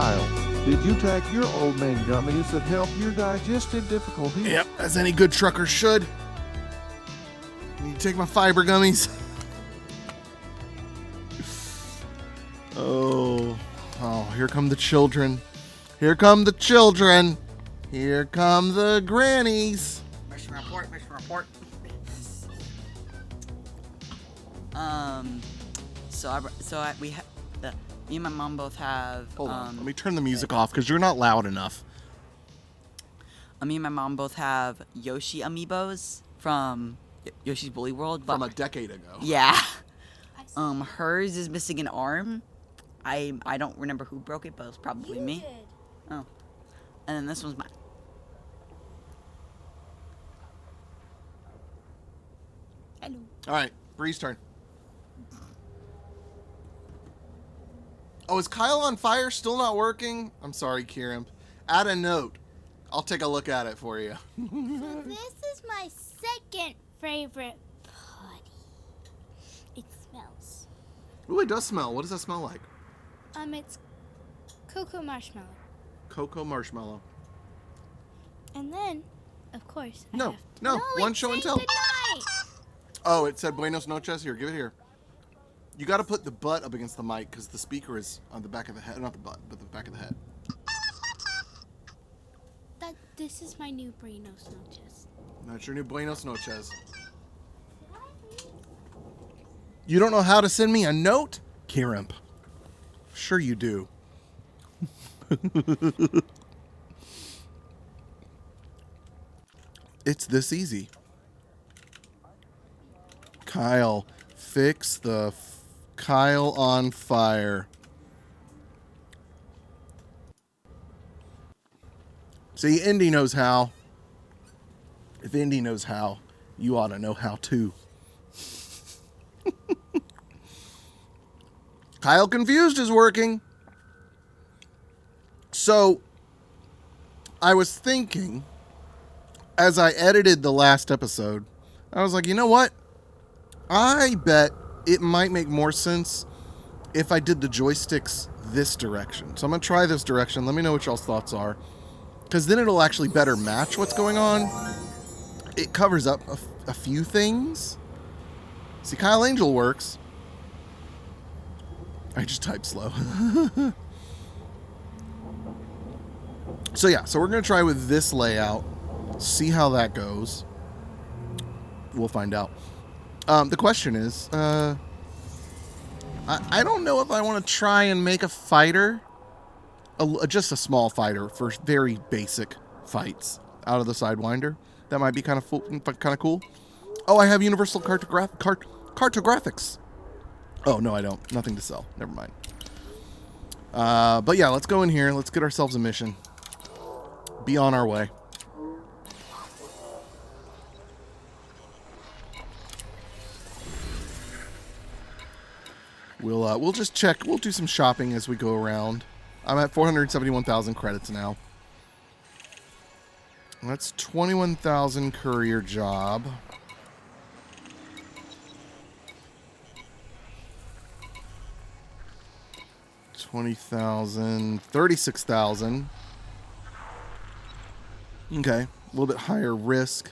Kyle, did you take your old man gummies that help your digestive difficulties? Yep, as any good trucker should. Need to take my fiber gummies. Oh, here come the children. Here come the children. Here come the grannies. Mission report. Me and my mom both have. Hold on, let me turn the music off because you're not loud enough. Me and my mom both have Yoshi amiibos from Yoshi's Woolly World. But From a decade ago. yeah. Hers is missing an arm. I don't remember who broke it, but it was probably me. Did. Oh. And then this one's mine. Hello. All right, Bree's turn. Oh, is Kyle on fire still not working? I'm sorry, Kieran. Add a note. I'll take a look at it for you. So this is my second favorite putty. It smells. Ooh, it does smell. What does that smell like? It's cocoa marshmallow. Cocoa marshmallow. And then, of course, No, one show and tell. Good night. Oh, it said Buenos noches. Here, give it here. You got to put the butt up against the mic because the speaker is on the back of the head. Not the butt, but the back of the head. This is my new Buenos noches. That's your new Buenos noches. You don't know how to send me a note? Kieran. Sure you do. It's this easy. Kyle, fix the Kyle on fire. See, Indy knows how. If Indy knows how, you ought to know how too. Kyle Confused is working. So, I was thinking, as I edited the last episode, I was like, you know what? I bet it might make more sense if I did the joysticks this direction. So I'm going to try this direction. Let me know what y'all's thoughts are. Because then it'll actually better match what's going on. It covers up a few things. See, Kyle Angel works. I just typed slow. So we're going to try with this layout. See how that goes. We'll find out. The question is, I don't know if I want to try and make a fighter. Just a small fighter for very basic fights out of the Sidewinder. That might be kind of cool. Oh, I have universal cartographics. Oh, no, I don't. Nothing to sell. Never mind. But yeah, let's go in here. Let's get ourselves a mission. Be on our way. We'll just check. We'll do some shopping as we go around. I'm at 471,000 credits now. That's 21,000 courier job. $20,000, 36,000. Okay, a little bit higher risk,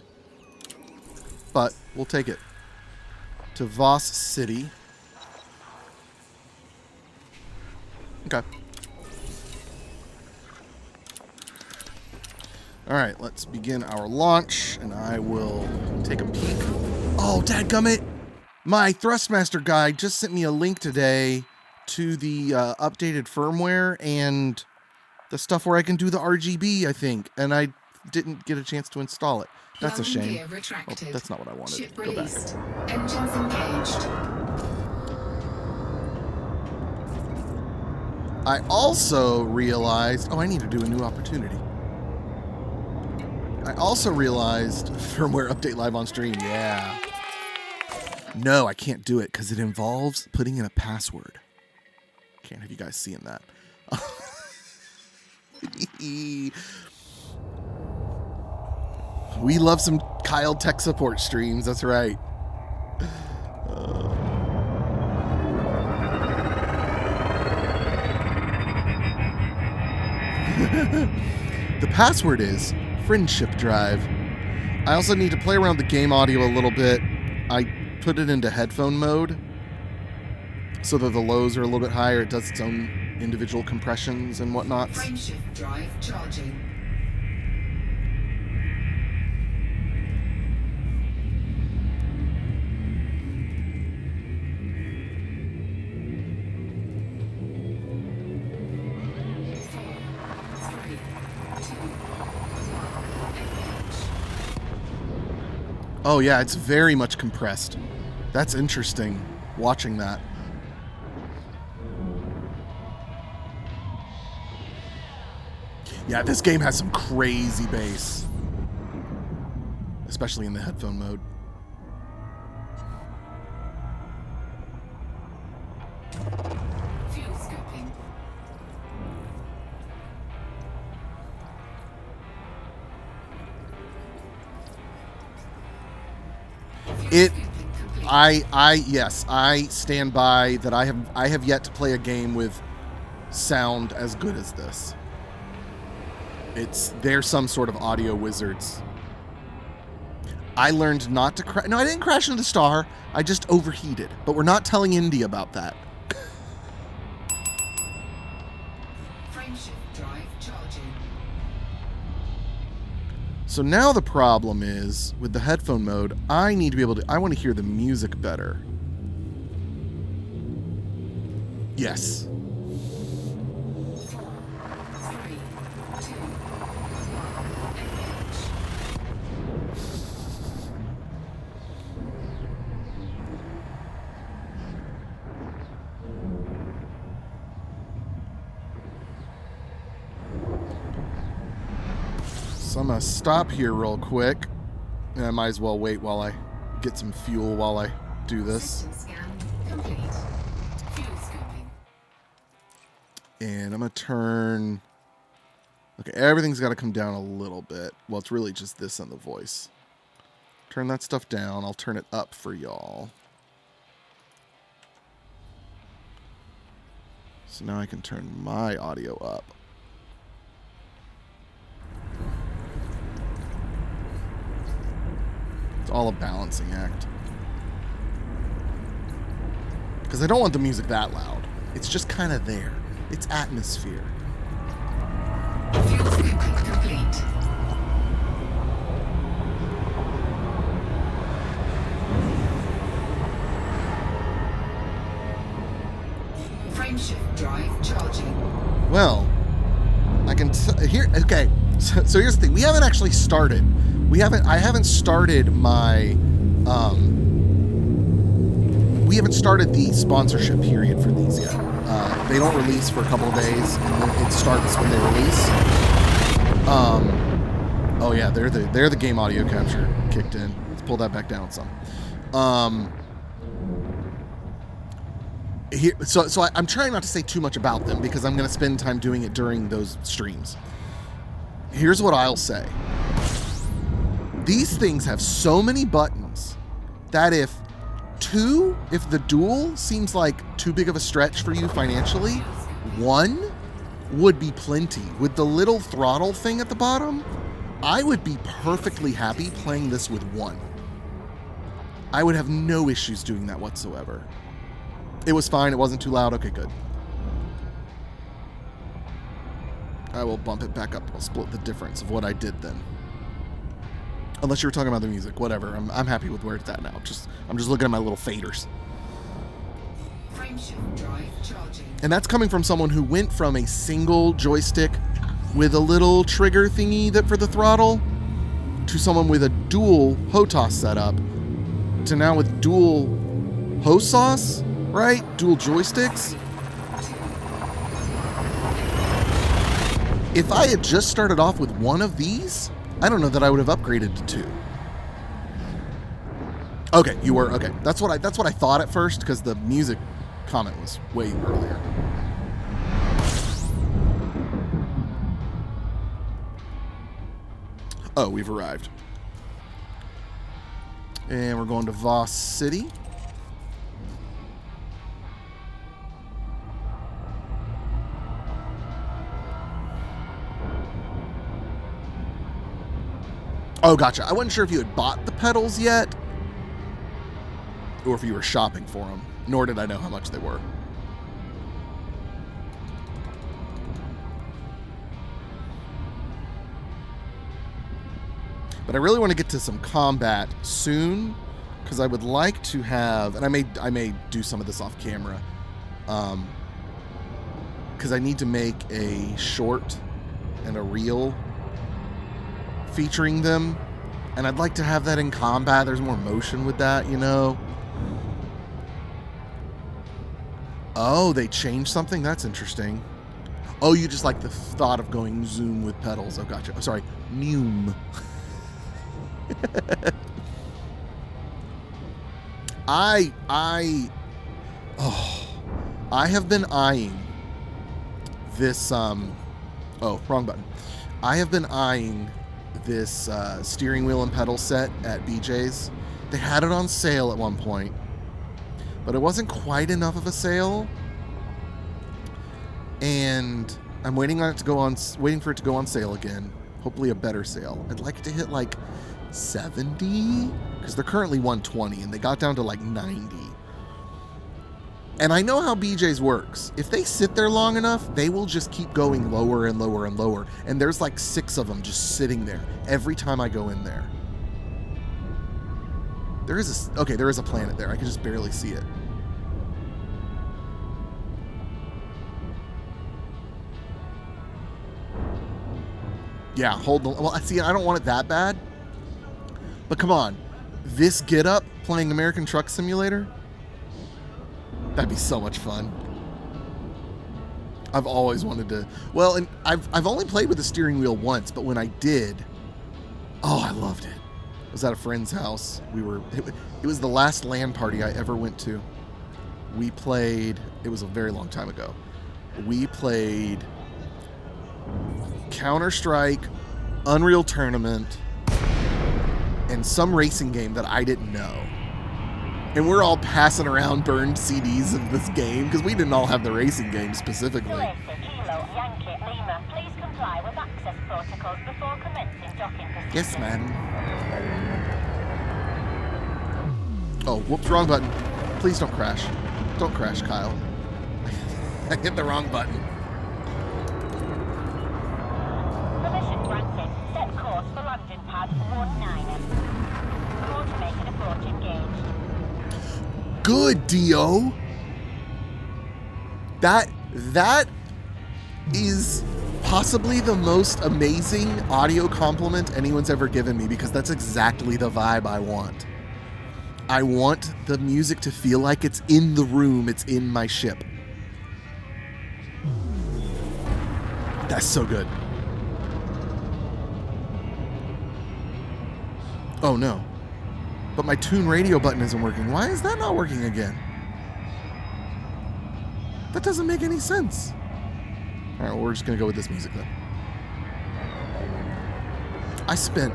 but we'll take it. To Voss City. Okay. All right, let's begin our launch, and I will take a peek. Oh, dadgummit! My Thrustmaster guy just sent me a link today to the updated firmware and the stuff where I can do the RGB, I think, and I didn't get a chance to install it. That's a shame. Oh, that's not what I wanted. Ship Go back. released. Engines engaged. I also realized... Oh, I need to do a new opportunity. I also realized firmware update live on stream. Yeah. No, I can't do it because it involves putting in a password. Can't have you guys seeing that. We love some Kyle tech support streams. That's right. The password is Friendship Drive. I also need to play around the game audio a little bit. I put it into headphone mode so that the lows are a little bit higher. It does its own individual compressions and whatnot. Frameshift drive charging. Oh yeah, it's very much compressed. That's interesting, watching that. Yeah, this game has some crazy bass. Especially in the headphone mode. Fuel scoping. Yes, I stand by that. I have yet to play a game with sound as good as this. They're some sort of audio wizards. I learned not to crash. No, I didn't crash into the star. I just overheated. But we're not telling Indy about that. Frameshift drive charging. So now the problem is, with the headphone mode, I need to be able to... I want to hear the music better. Yes. 4, 3, 2, So I'm going to stop here real quick. And I might as well wait while I get some fuel while I do this. System scan complete. Fuel scoping. And I'm going to turn... Okay, everything's got to come down a little bit. Well, it's really just this and the voice. Turn that stuff down. I'll turn it up for y'all. So now I can turn my audio up. It's all a balancing act. Because I don't want the music that loud. It's just kind of there. It's atmosphere. Fuel scoping complete. Frameshift drive charging. Well, I can here. Okay, so here's the thing. We haven't actually started. I haven't started my. We haven't started the sponsorship period for these yet. They don't release for a couple of days, and then it starts when they release. Oh yeah, they're the game audio capture kicked in. Let's pull that back down some. I'm trying not to say too much about them because I'm going to spend time doing it during those streams. Here's what I'll say. These things have so many buttons that if the dual seems like too big of a stretch for you financially, one would be plenty. With the little throttle thing at the bottom, I would be perfectly happy playing this with one. I would have no issues doing that whatsoever. It was fine. It wasn't too loud. Okay, good. I will bump it back up. I'll split the difference of what I did then. Unless you were talking about the music, whatever. I'm happy with where it's at now. I'm just looking at my little faders. Frameshift drive charging. And that's coming from someone who went from a single joystick with a little trigger thingy that for the throttle to someone with a dual HOTAS setup to now with dual HOSAS, right? Dual joysticks. If I had just started off with one of these, I don't know that I would have upgraded to two. Okay, you were okay. That's what I thought at first because the music comment was way earlier. Oh, we've arrived. And we're going to Voss City. Oh, gotcha. I wasn't sure if you had bought the pedals yet, or if you were shopping for them, nor did I know how much they were. But I really want to get to some combat soon, because I would like to have, and I may do some of this off camera, because I need to make a short and a reel featuring them, and I'd like to have that in combat. There's more motion with that, you know. Oh, they changed something? That's interesting. Oh, you just like the thought of going zoom with pedals. Oh, gotcha. Oh, sorry, Mume. I have been eyeing this oh, wrong button. I have been eyeing this steering wheel and pedal set at BJ's. They had it on sale at one point, but it wasn't quite enough of a sale, and I'm waiting for it to go on sale again. Hopefully a better sale. I'd like it to hit like 70, because they're currently 120 and they got down to like 90. And I know how BJ's works. If they sit there long enough, they will just keep going lower and lower and lower. And there's like 6 of them just sitting there every time I go in there. There is a planet there. I can just barely see it. Yeah, hold the... Well, see, I don't want it that bad. But come on. This get up playing American Truck Simulator? That'd be so much fun. I've always wanted to... Well, and I've only played with the steering wheel once, but when I did... Oh, I loved it. I was at a friend's house. It was the last LAN party I ever went to. We played... It was a very long time ago. We played... Counter-Strike, Unreal Tournament, and some racing game that I didn't know. And we're all passing around burned CDs of this game because we didn't all have the racing game specifically. Yes, ma'am. Oh, whoops, wrong button. Please don't crash. Don't crash, Kyle. I hit the wrong button. Permission granted. Set course for landing pad 19. Coordinated approach engaged. Good, Dio. That is possibly the most amazing audio compliment anyone's ever given me, because that's exactly the vibe I want. I want the music to feel like it's in the room, it's in my ship. That's so good. Oh no. But my tune radio button isn't working. Why is that not working again? That doesn't make any sense. Alright, well, we're just going to go with this music then. I spent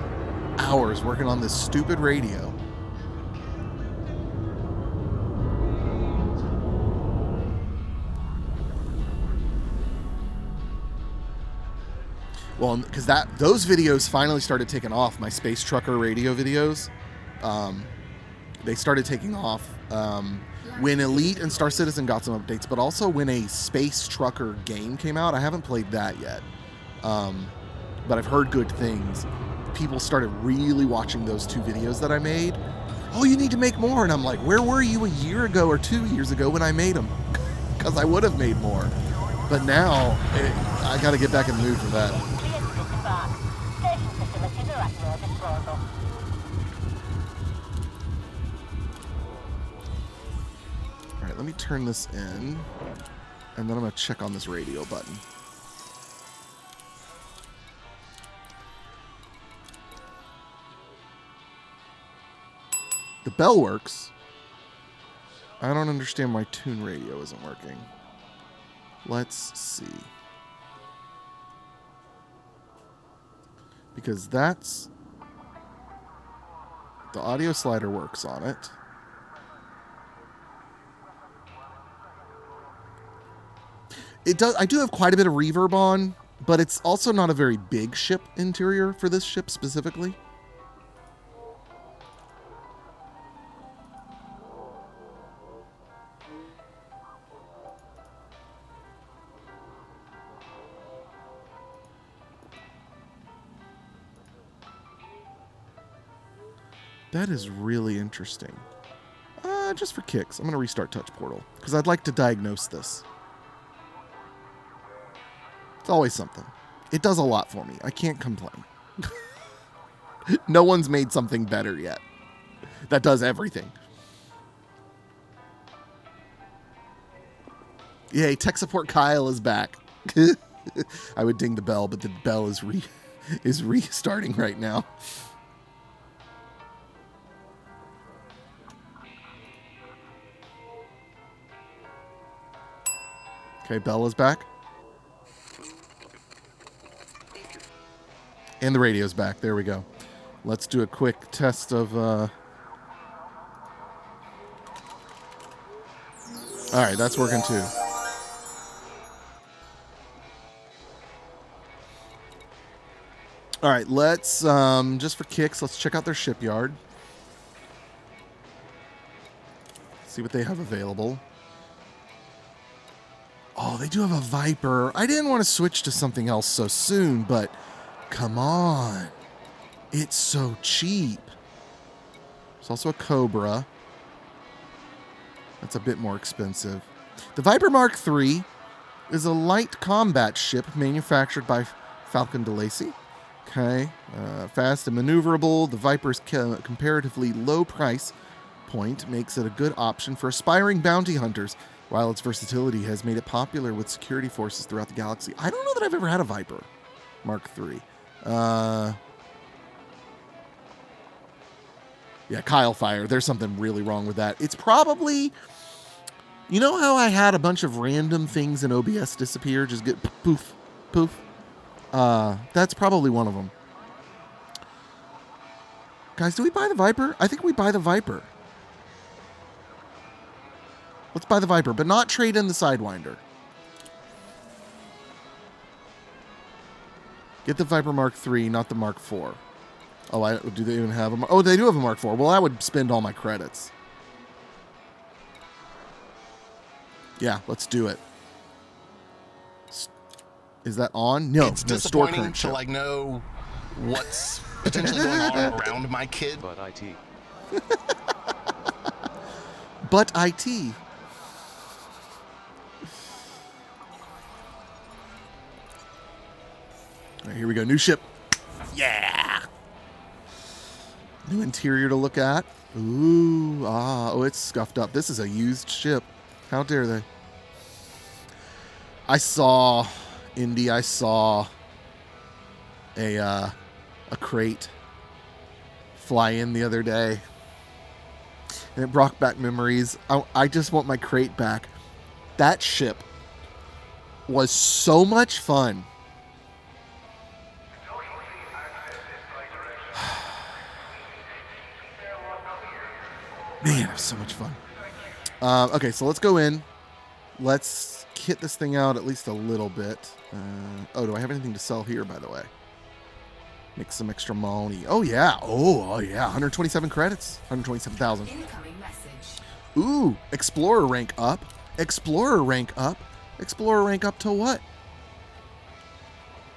hours working on this stupid radio. Well, because those videos finally started taking off, my Space Trucker radio videos. They started taking off when Elite and Star Citizen got some updates, but also when a Space Trucker game came out. I haven't played that yet, but I've heard good things. People started really watching those 2 videos that I made. Oh, you need to make more. And I'm like, where were you a year ago or 2 years ago when I made them? Because I would have made more. But now, I got to get back in the mood for that. Station facilities are at your disposal. Alright, let me turn this in, and then I'm going to check on this radio button. The bell works. I don't understand why tune radio isn't working. Let's see. Because that's... The audio slider works on it. It does. I do have quite a bit of reverb on, but it's also not a very big ship interior for this ship specifically. That is really interesting. Just for kicks, I'm going to restart Touch Portal because I'd like to diagnose this. It's always something. It does a lot for me. I can't complain. No one's made something better yet that does everything. Yay, tech support Kyle is back. I would ding the bell, but the bell is restarting right now. Okay, Bella's back. And the radio's back. There we go. Let's do a quick test of... All right, that's working too. All right, let's, just for kicks, let's check out their shipyard. See what they have available. Oh, they do have a Viper. I didn't want to switch to something else so soon, but come on. It's so cheap. There's also a Cobra. That's a bit more expensive. The Viper Mark III is a light combat ship manufactured by Falcon de Lacy. Okay. Fast and maneuverable. The Viper's comparatively low price point makes it a good option for aspiring bounty hunters, while its versatility has made it popular with security forces throughout the galaxy. I don't know that I've ever had a Viper Mark III. Yeah, Kyle Fire. There's something really wrong with that. It's probably... You know how I had a bunch of random things in OBS disappear? Just get poof, poof. That's probably one of them. Guys, do we buy the Viper? I think we buy the Viper. Let's buy the Viper, but not trade in the Sidewinder. Get the Viper Mark III, not the Mark IV. Oh, do they even have a... Oh, they do have a Mark IV. Well, I would spend all my credits. Yeah, let's do it. Is that on? No, It's no, store disappointing current to ship. like know what's potentially going on around my kid. But IT. But IT. All right, here we go. New ship. Yeah. New interior to look at. Ooh, oh, it's scuffed up. This is a used ship. How dare they? I saw a crate fly in the other day, and it brought back memories. I just want my crate back. That ship was so much fun. Man, it was so much fun. Okay, so let's go in. Let's kit this thing out at least a little bit. Oh, do I have anything to sell here, by the way? Make some extra money. Oh, yeah. Oh, yeah. 127 credits. 127,000. Incoming message. Ooh, Explorer rank up. Explorer rank up. Explorer rank up to what?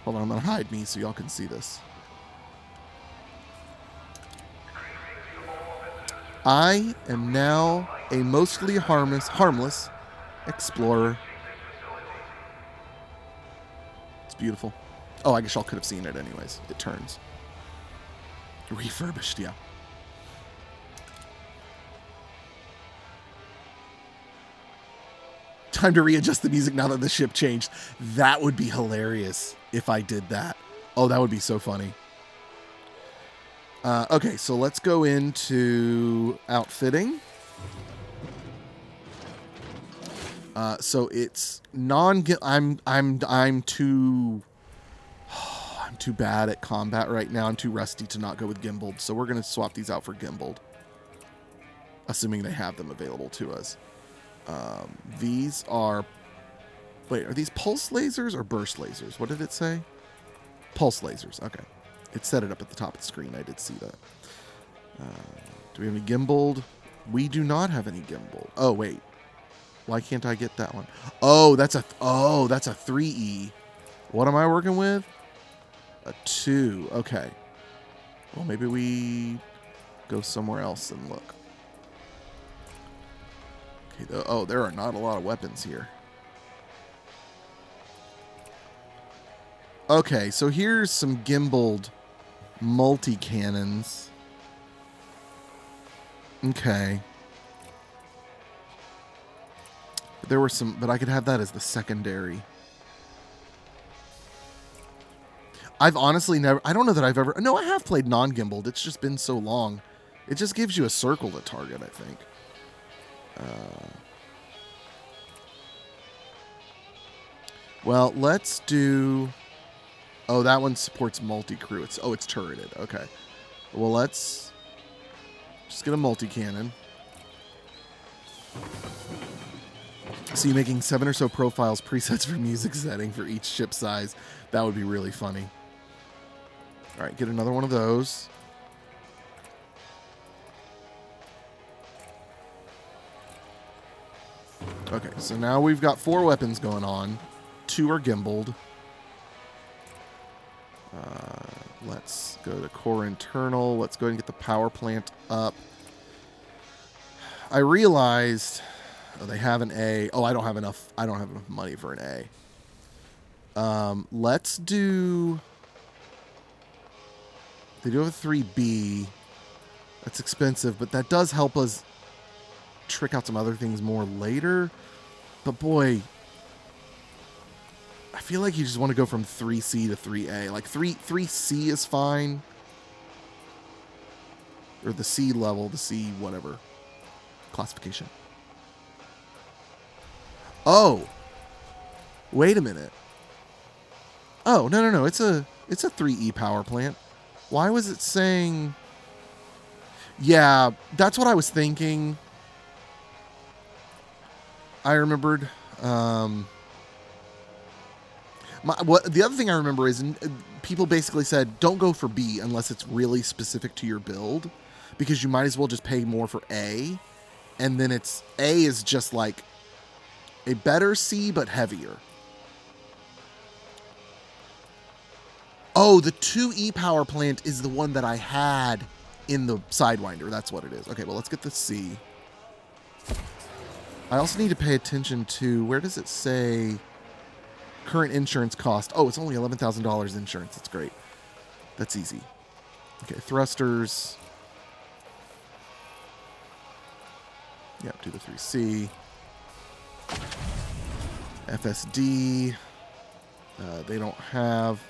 Hold on, I'm going to hide me so y'all can see this. I am now a mostly harmless explorer. It's beautiful. Oh, I guess y'all could have seen it anyways. It turns. Refurbished, yeah. Time to readjust the music now that the ship changed. That would be hilarious if I did that. Oh, that would be so funny. Okay, so let's go into outfitting. So it's I'm too bad at combat right now. I'm too rusty to not go with gimbaled. So we're gonna swap these out for gimbaled, assuming they have them available to us. These are. Wait, are these pulse lasers or burst lasers? What did it say? Pulse lasers. Okay. It set it up at the top of the screen. I did see that. Do we have any gimbaled? We do not have any gimbal. Oh, wait. Why can't I get that one? Oh, that's a 3E. What am I working with? A 2. Okay. Well, maybe we go somewhere else and look. Okay, oh, there are not a lot of weapons here. Okay, so here's some gimbaled multi-cannons. Okay. There were some, but I could have that as the secondary. I've honestly never, I don't know that I've ever, no, I have played non-gimbaled. It's just been so long. It just gives you a circle to target, I think. Well, let's do, oh, that one supports multi-crew. It's turreted. Okay. Well, let's just get a multi-cannon. So you're making 7 or so profiles, presets for music setting for each ship size. That would be really funny. All right, get another one of those. Okay, so now we've got 4 weapons going on. 2 are gimbaled. Let's go to core internal. Let's go ahead and get the power plant up. I realized they have an A. Oh, I don't have enough money for an A. Let's do. They do have a 3B. That's expensive, but that does help us trick out some other things more later. But boy, I feel like you just want to go from 3C to 3A. Like 3C is fine. Or the C level, the C whatever. Classification. Oh. Wait a minute. Oh, no. It's a 3E power plant. Why was it saying... Yeah, that's what I was thinking. I remembered. The other thing I remember is people basically said, don't go for B unless it's really specific to your build, because you might as well just pay more for A. And then it's A is just like a better C, but heavier. Oh, the 2E power plant is the one that I had in the Sidewinder. That's what it is. Okay, well, let's get the C. I also need to pay attention to, where does it say current insurance cost? Oh, it's only $11,000 insurance. That's great. That's easy. Okay, thrusters. Yep, do the 3C. FSD. They don't have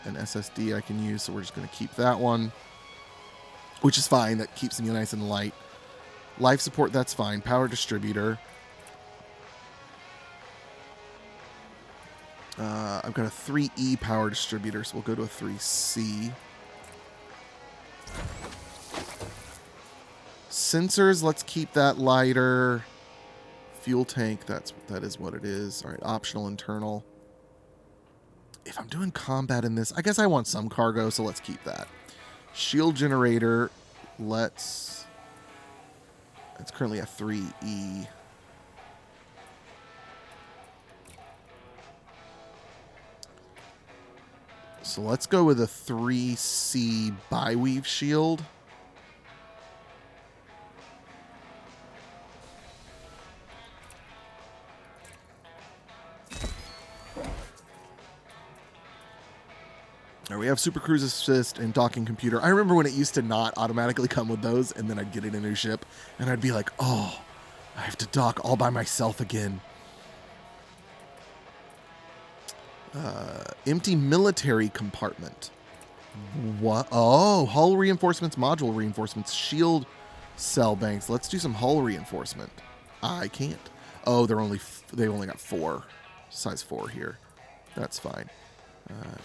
an SSD I can use, so we're just going to keep that one, which is fine. That keeps me nice and light. Life support, that's fine. Power distributor. I've got a 3E power distributor, so we'll go to a 3C. Sensors, let's keep that lighter. Fuel tank, that is what it is. All right, optional internal. If I'm doing combat in this, I guess I want some cargo, so let's keep that. Shield generator, it's currently a 3E. So let's go with a 3C bi-weave shield. Now we have Super Cruise Assist and Docking Computer. I remember when it used to not automatically come with those, and then I'd get it in a new ship, and I'd be like, oh, I have to dock all by myself again. Empty military compartment. What? Oh, hull reinforcements, module reinforcements, shield cell banks. Let's do some hull reinforcement. I can't. Oh, they only got 4, size 4 here. That's fine.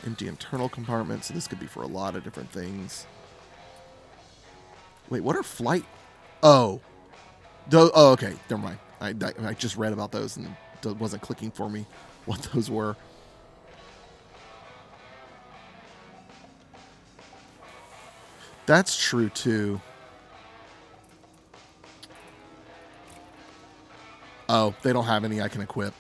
Empty internal compartment. So this could be for a lot of different things. Wait, what are flight? Oh, oh, okay. Never mind. I just read about those and it wasn't clicking for me what those were. That's true, too. Oh, they don't have any I can equip.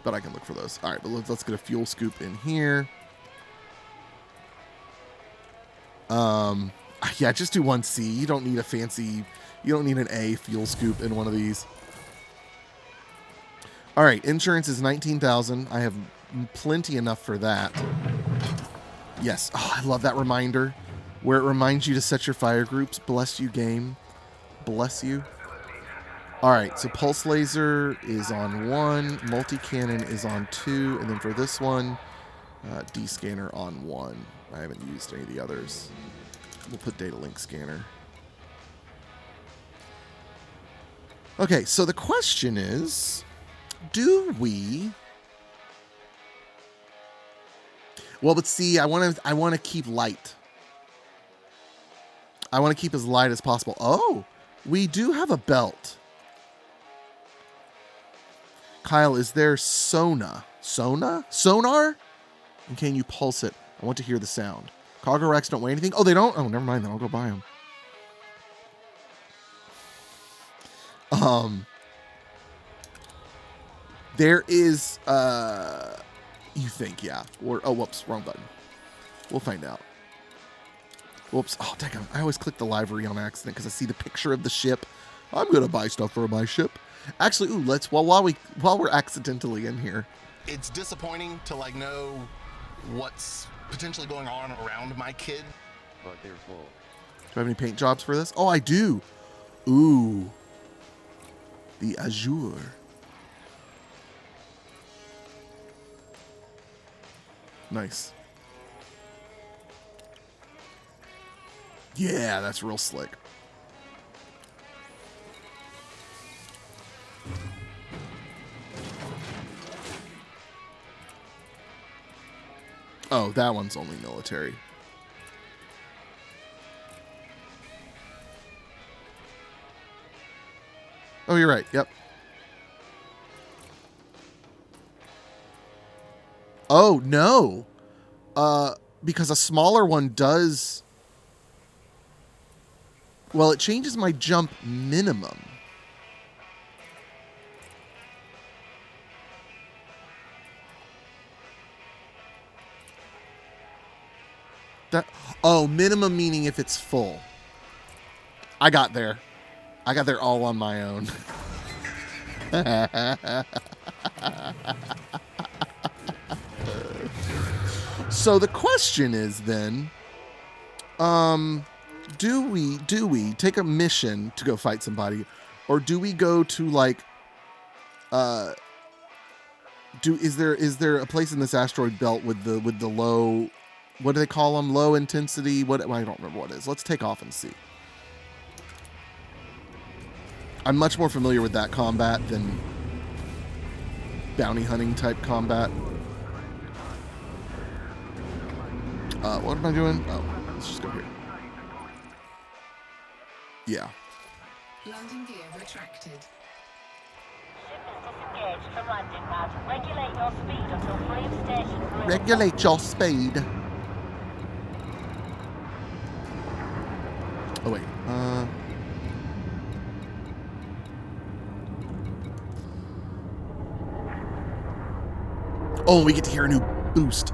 But I can look for those. All right, but let's get a fuel scoop in here. Yeah, just do 1C. You don't need a fancy... You don't need an A fuel scoop in one of these. All right, insurance is 19,000. I have plenty enough for that. Yes. Oh, I love that reminder where it reminds you to set your fire groups. Bless you, game. Bless you. All right, so pulse laser is on 1, multi-cannon is on 2, and then for this one, D-scanner on 1. I haven't used any of the others. We'll put data link scanner. Okay, so the question is, do we... Well, but see, I want to keep light. I want to keep as light as possible. Oh, we do have a belt. Kyle, is there sonar? And can you pulse it? I want to hear the sound. Cargo racks don't weigh anything. Oh, they don't? Oh, never mind. Then I'll go buy them. There is, you think, yeah. Or, oh, whoops, wrong button. We'll find out. Whoops. Oh, dang, I always click the livery on accident because I see the picture of the ship. I'm going to buy stuff for my ship. Actually, ooh, let's, well, while we're accidentally in here. It's disappointing to like know what's potentially going on around my kid. But they're full. Do I have any paint jobs for this? Oh, I do. Ooh. The Azure. Nice. Yeah, that's real slick. Oh, that one's only military. Oh, you're right. Yep. Oh, no. Because a smaller one does... Well, it changes my jump minimum. Oh, minimum meaning if it's full. I got there. I got there all on my own. So the question is then, do we take a mission to go fight somebody, or do we go to like, is there a place in this asteroid belt with the low, what do they call them? Low intensity. What, I don't remember what it is. Let's take off and see. I'm much more familiar with that combat than bounty hunting type combat. What am I doing? Oh, let's just go here. Yeah. Landing gear retracted. Ship is disengaged from landing pad. Regulate your speed until free of station. Regulate your speed. Oh, wait. Oh, we get to hear a new boost.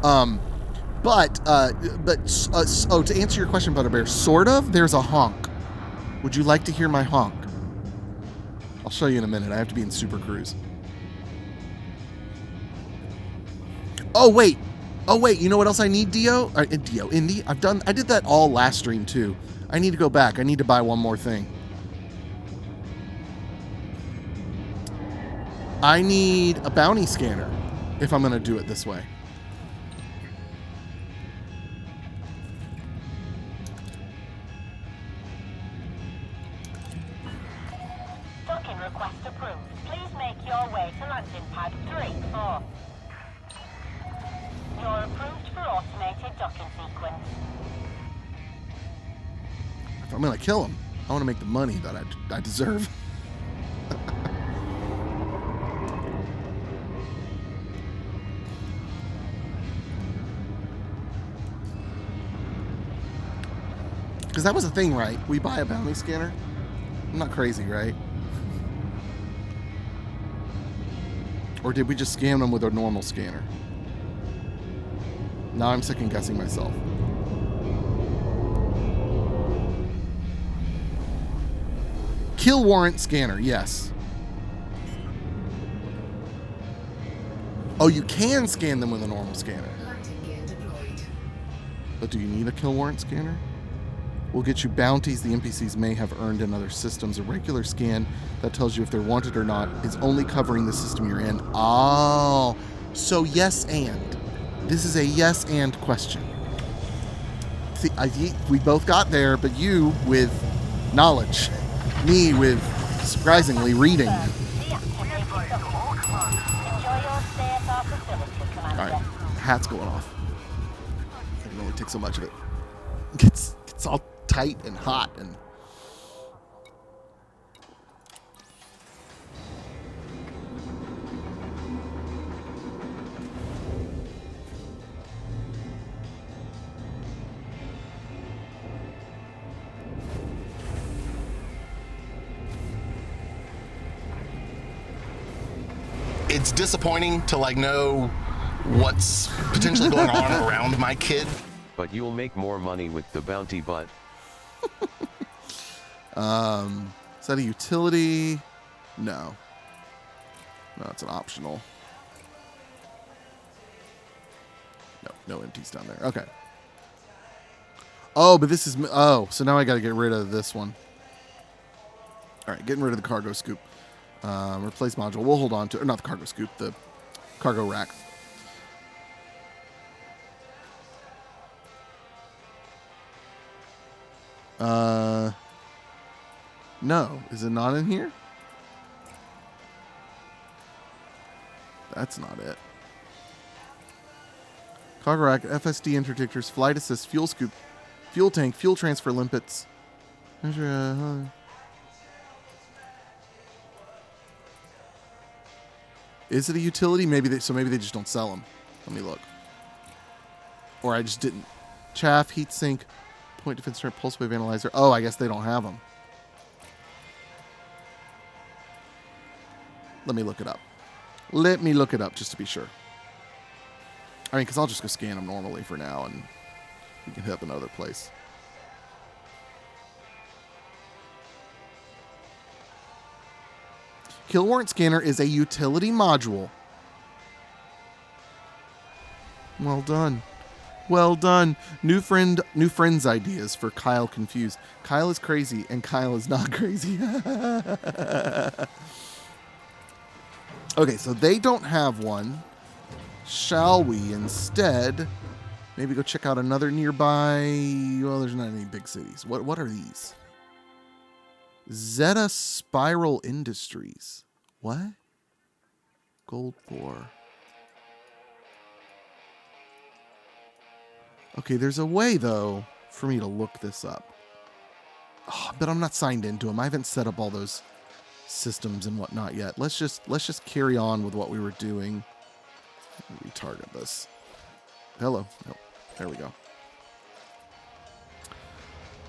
To answer your question, Butterbear, sort of, there's a honk. Would you like to hear my honk? I'll show you in a minute. I have to be in Super Cruise. Oh, wait. You know what else I need, Indy? I did that all last stream, too. I need to go back. I need to buy one more thing. I need a bounty scanner if I'm going to do it this way. Docking request approved. Please make your way to landing pad 3-4. You're approved for automated docking sequence. If I'm going to kill him, I want to make the money that I deserve. Because that was the thing, right? We buy a bounty scanner. I'm not crazy, right? Or did we just scan them with a normal scanner? Now I'm second guessing myself. Kill warrant scanner, yes. Oh, you can scan them with a normal scanner. Landing gear deployed. But do you need a kill warrant scanner? Will get you bounties the NPCs may have earned in other systems. A regular scan that tells you if they're wanted or not is only covering the system you're in. Oh, so yes and. This is a yes and question. See, we both got there, but you with knowledge. Me with, surprisingly, reading. Deactivated document. Enjoy your stay at our facility, Commander. Alright, hat's going off. I can only take so much of it. It's all tight and hot and... It's disappointing to like know what's potentially going on around my kid. But you'll make more money with the bounty butt. Is that a utility? No. No, it's an optional. No empties down there. Okay. Oh, but this is... Oh, so now I got to get rid of this one. All right, getting rid of the cargo scoop. Replace module. We'll hold on to... Or not the cargo scoop, the cargo rack. No. Is it not in here? That's not it. Cargo rack, FSD interdictors, flight assist, fuel scoop, fuel tank, fuel transfer limpets. Is it a utility? Maybe they just don't sell them. Let me look. Or I just didn't. Chaff, heat sink, point defense turret, pulse wave analyzer. Oh, I guess they don't have them. Let me look it up. Let me look it up just to be sure. I mean, because I'll just go scan them normally for now, and we can hit up another place. Kill warrant scanner is a utility module. Well done. Well done. New friends ideas for Kyle confused. Kyle is crazy, and Kyle is not crazy. Okay, so they don't have one. Shall we instead maybe go check out another nearby? Well, there's not any big cities. What are these? Zeta Spiral Industries. What? Gold Bore. Okay, there's a way though for me to look this up. Oh, but I'm not signed into them. I haven't set up all those systems and whatnot yet. Let's just carry on with what we were doing. Retarget this. Hello. Nope. There we go.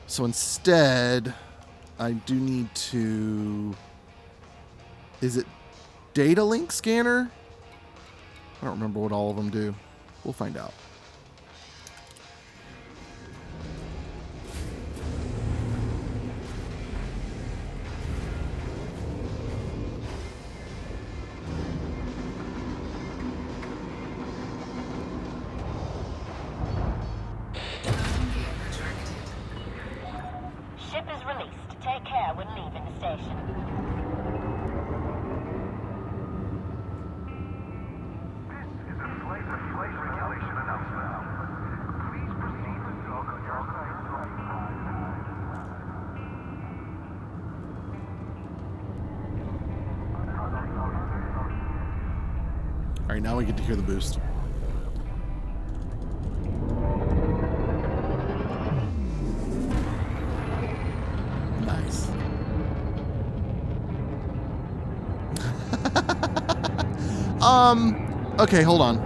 So instead, I do need to... Is it data link scanner? I don't remember what all of them do. We'll find out. Ship is released. Take care when leaving the station. All right, now we get to hear the boost. Nice. Okay, hold on.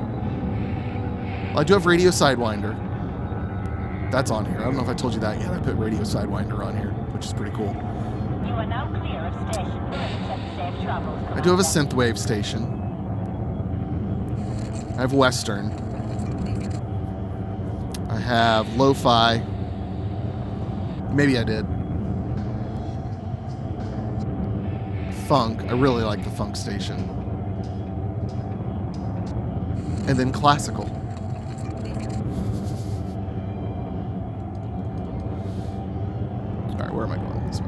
Well, I do have Radio Sidewinder. That's on here. I don't know if I told you that yet. I put Radio Sidewinder on here, which is pretty cool. You are now clear of station limits. Safe travels. I do have a synthwave station. I have Western. I have Lo-Fi. Maybe I did. funk. I really like the funk station. And then classical. Alright, where am I going? This way.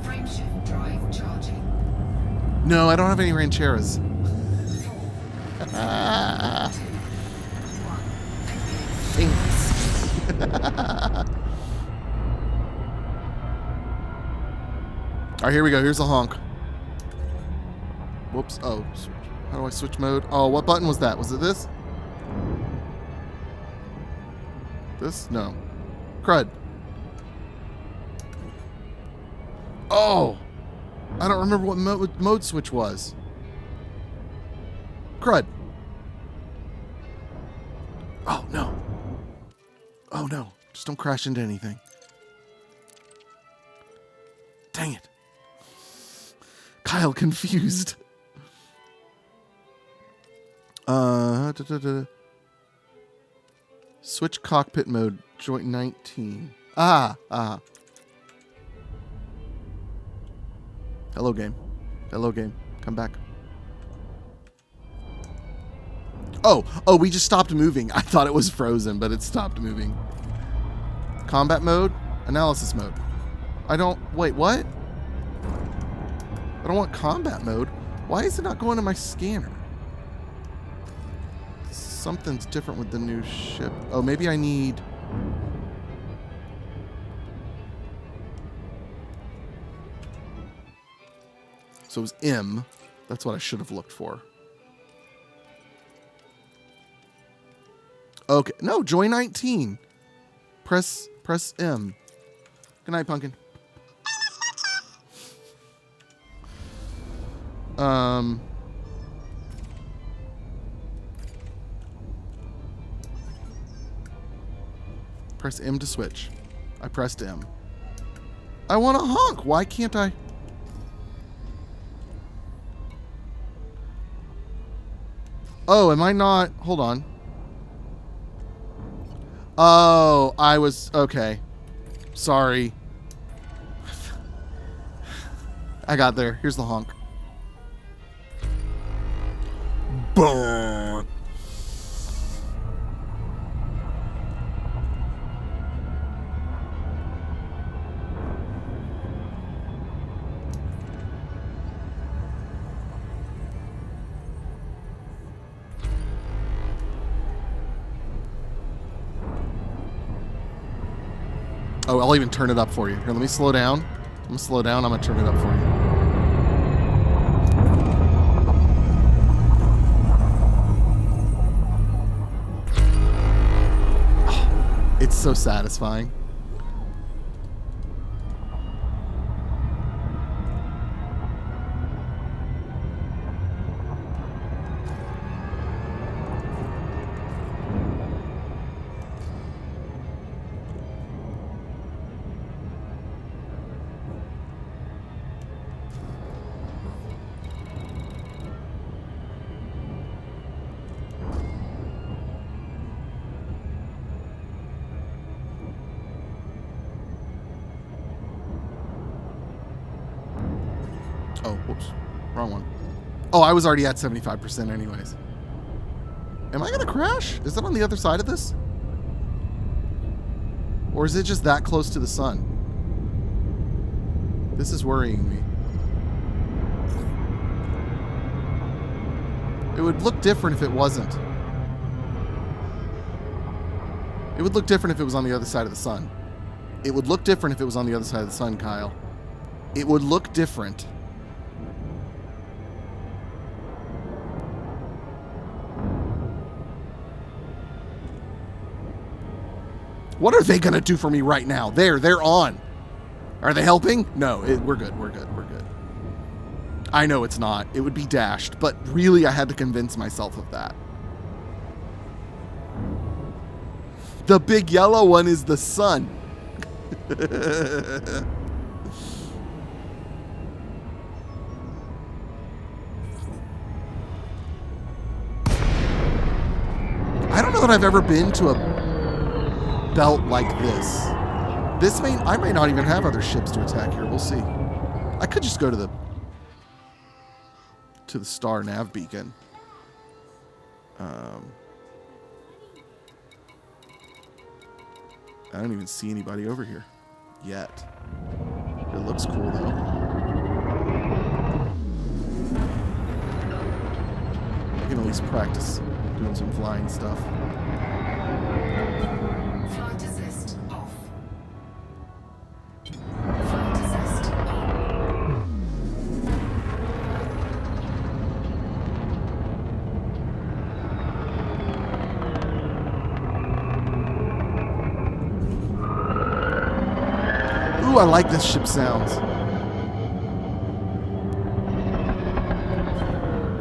Frameshift drive charging. No, I don't have any rancheras. Alright, here we go. Here's the honk. Whoops. Oh, how do I switch mode? Oh, what button was that? Was it this? This? No. Crud. Oh! I don't remember what mode switch was. Crud. Oh, no. Oh, no. Just don't crash into anything. Dang it. Kyle confused. Switch cockpit mode, joint 19. Ah. Hello, game. Hello, game. Come back. Oh, we just stopped moving. I thought it was frozen, but it stopped moving. Combat mode, analysis mode. Wait, what? I don't want combat mode. Why is it not going to my scanner? Something's different with the new ship. Oh, maybe I need... So it was M. That's what I should have looked for. Okay. No, join 19. Press M. Good night, Pumpkin. Press M to switch. I pressed M. I want to honk. Why can't I? Oh, am I not? Hold on. Oh, I was... Okay. Sorry. I got there. Here's the honk. Boom. Oh, I'll even turn it up for you. Here, let me slow down. I'm going to slow down. I'm going to turn it up for you. Oh, it's so satisfying. Oh, whoops. Wrong one. Oh, I was already at 75% anyways. Am I going to crash? Is it on the other side of this? Or is it just that close to the sun? This is worrying me. It would look different if it wasn't. It would look different if it was on the other side of the sun. It would look different if it was on the other side of the sun, Kyle. It would look different. What are they going to do for me right now? They're on. Are they helping? No, we're good. We're good. We're good. I know it's not. It would be dashed, but really I had to convince myself of that. The big yellow one is the sun. know that I've ever been to a belt like this. I may not even have other ships to attack here. We'll see. I could just go to the star nav beacon. I don't even see anybody over here yet. It looks cool though. I can at least practice doing some flying stuff. Flight assist off. Flight assist on. Ooh, I like this ship sounds.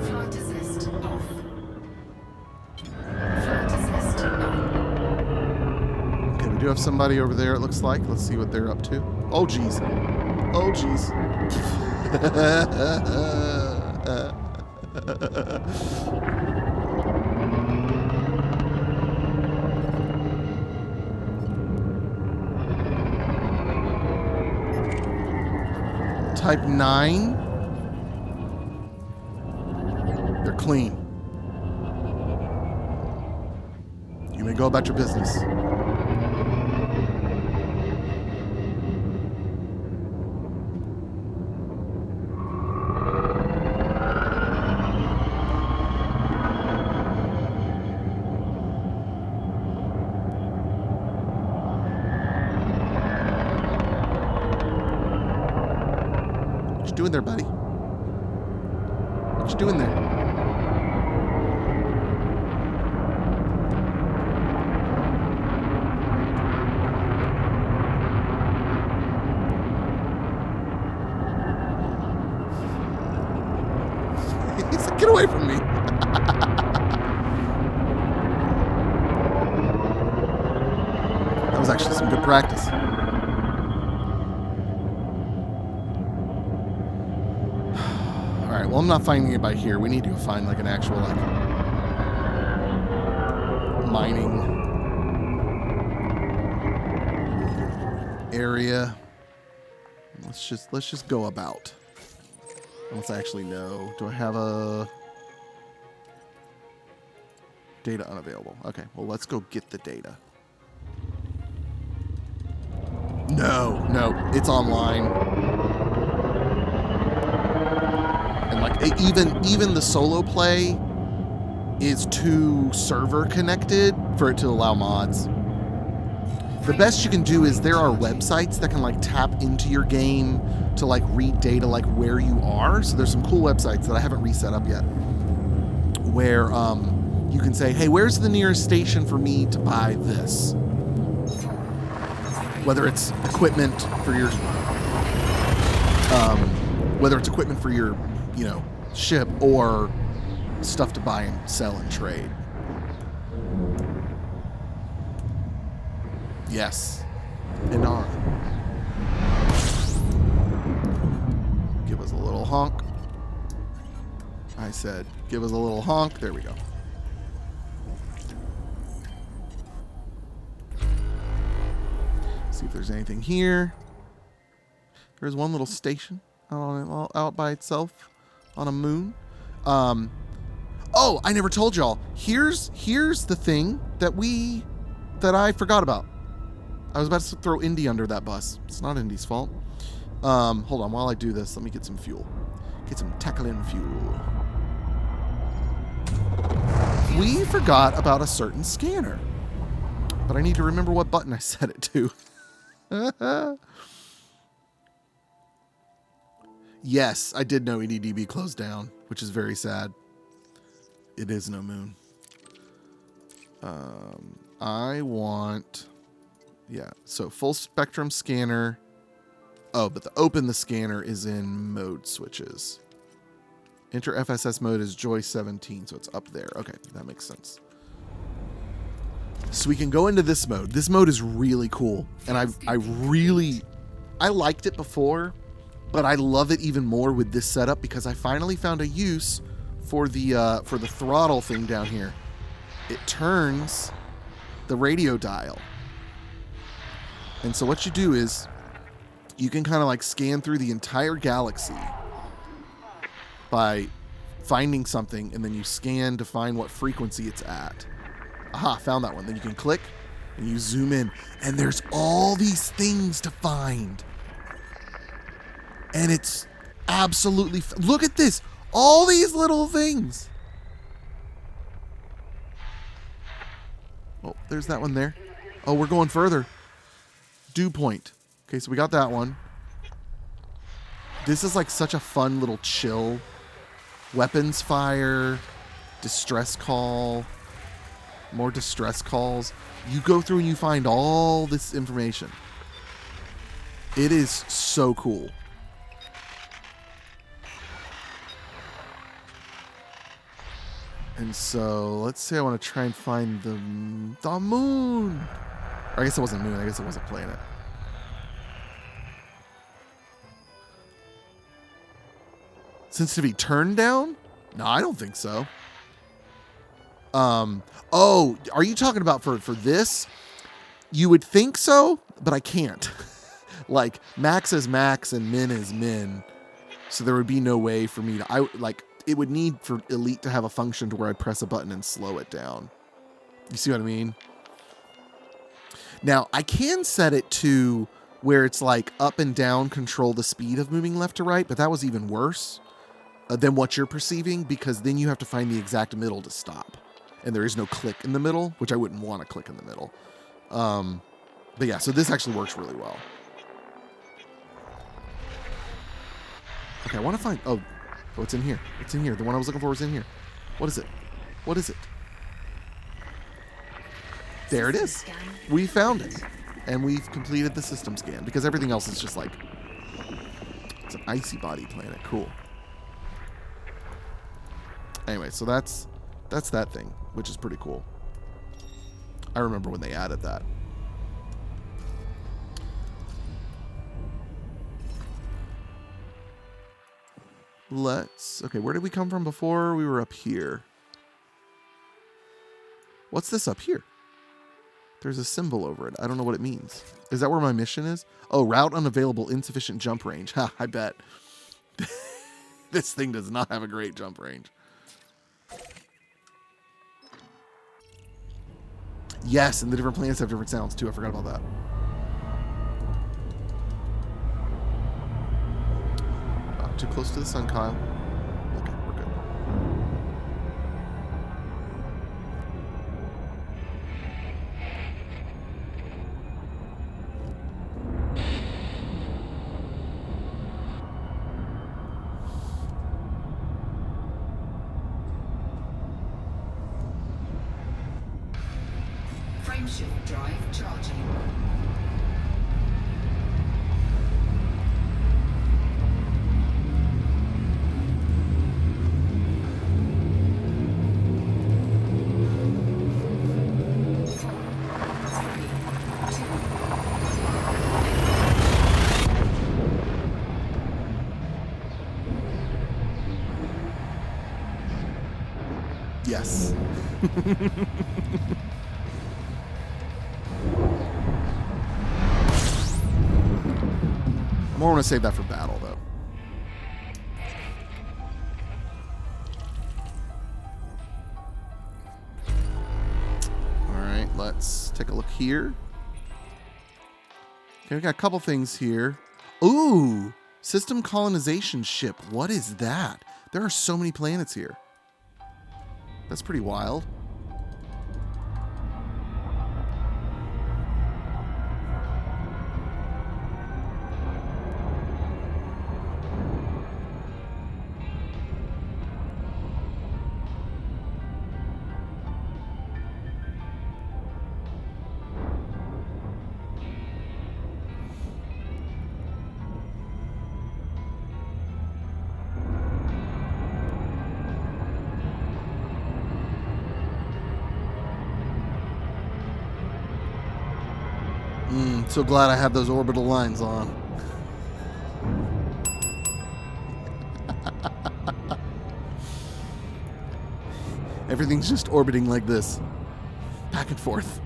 Flight assist off. Flight assist on. Okay, we do have somebody over there, it looks like. Let's see what they're up to. Oh, jeez. Oh, jeez. Type 9. They're clean. You may go about your business. What you doing there, buddy? What you doing there? He's like, get away from me. That was actually some good practice. Alright, well, I'm not finding anybody here. We need to go find like an actual like mining area. Let's just go about. Let's actually know. Do I have a data unavailable? Okay, well, let's go get the data. No, it's online. And like even the solo play is to server connected for it to allow mods. The best you can do is there are websites that can like tap into your game to like read data like where you are. So there's some cool websites that I haven't reset up yet where you can say, hey, where's the nearest station for me to buy this? Whether it's equipment for your ship or stuff to buy and sell and trade. Yes. Inar. Give us a little honk. I said, give us a little honk. There we go. See if there's anything here. There's one little station out by itself on a moon. Oh, I never told y'all. Here's the thing that I forgot about. I was about to throw Indy under that bus. It's not Indy's fault. Hold on, while I do this, let me get some fuel. Get some tackling fuel. We forgot about a certain scanner. But I need to remember what button I set it to. Yes, I did know EDDB closed down, which is very sad. It is no moon. I want... Yeah, so full spectrum scanner. Oh, but open the scanner is in mode switches. Enter FSS mode is Joy 17, so it's up there. Okay, that makes sense. So we can go into this mode. This mode is really cool, and I liked it before, but I love it even more with this setup because I finally found a use for the throttle thing down here. it turns the radio dial. And so what you do is you can kind of like scan through the entire galaxy by finding something, and then you scan to find what frequency it's at. Aha, found that one. Then you can click and you zoom in, and there's all these things to find. And it's absolutely... Look at this. All these little things. Oh, there's that one there. Oh, we're going further. Dew point. Okay, so we got that one. This is like such a fun little chill. Weapons fire. Distress call. More distress calls. You go through and you find all this information. It is so cool. And so, let's say I want to try and find the moon. Or I guess it wasn't moon. I guess it was a planet. Sensitivity turned down? No, I don't think so. Oh, are you talking about for this? You would think so, but I can't. Like, max is max and min is min. So there would be no way for me to... It would need for Elite to have a function to where I'd press a button and slow it down. You see what I mean? Now, I can set it to where it's like up and down control the speed of moving left to right, but that was even worse than what you're perceiving, because then you have to find the exact middle to stop. And there is no click in the middle, which I wouldn't want to click in the middle. But yeah, so this actually works really well. Okay, I want to find... Oh, it's in here. It's in here. The one I was looking for was in here. What is it? What is it? There it is. We found it. And we've completed the system scan, because everything else is just like... It's an icy body planet. Cool. Anyway, so that's that thing, which is pretty cool. I remember when they added that. Okay, where did we come from before? We were up here. What's this up here? There's a symbol over it. I don't know what it means. Is that where my mission is? Oh, route unavailable, insufficient jump range. Ha, I bet. This thing does not have a great jump range. Yes, and the different planets have different sounds too. I forgot about that. Too close to the sun, Kyle. Okay, we're good. Frameshift drive charging. Yes. I more want to save that for battle, though. All right, let's take a look here. Okay, we got a couple things here. Ooh, system colonization ship. What is that? There are so many planets here. That's pretty wild. So glad I have those orbital lines on. Everything's just orbiting like this. back and forth.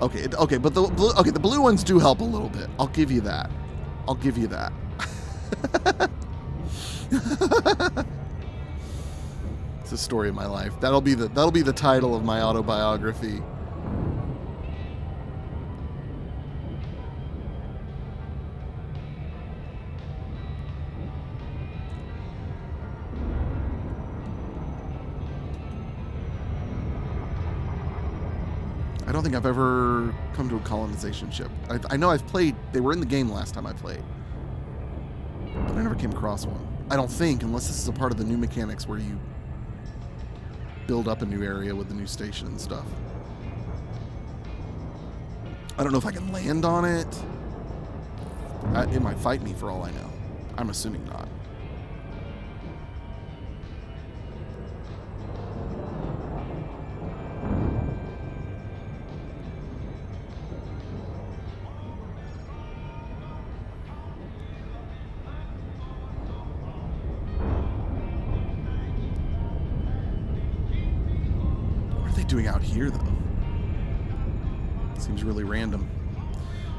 Okay, okay, but the blue ones do help a little bit. I'll give you that. I'll give you that. It's the story of my life. That'll be the title of my autobiography. I don't think I've ever come to a colonization ship. I know I've played, they were in the game last time I played, but I never came across one. I don't think, unless this is a part of the new mechanics where you build up a new area with the new station and stuff. I don't know if I can land on it. It might fight me for all I know. I'm assuming not. Doing out here though seems really random.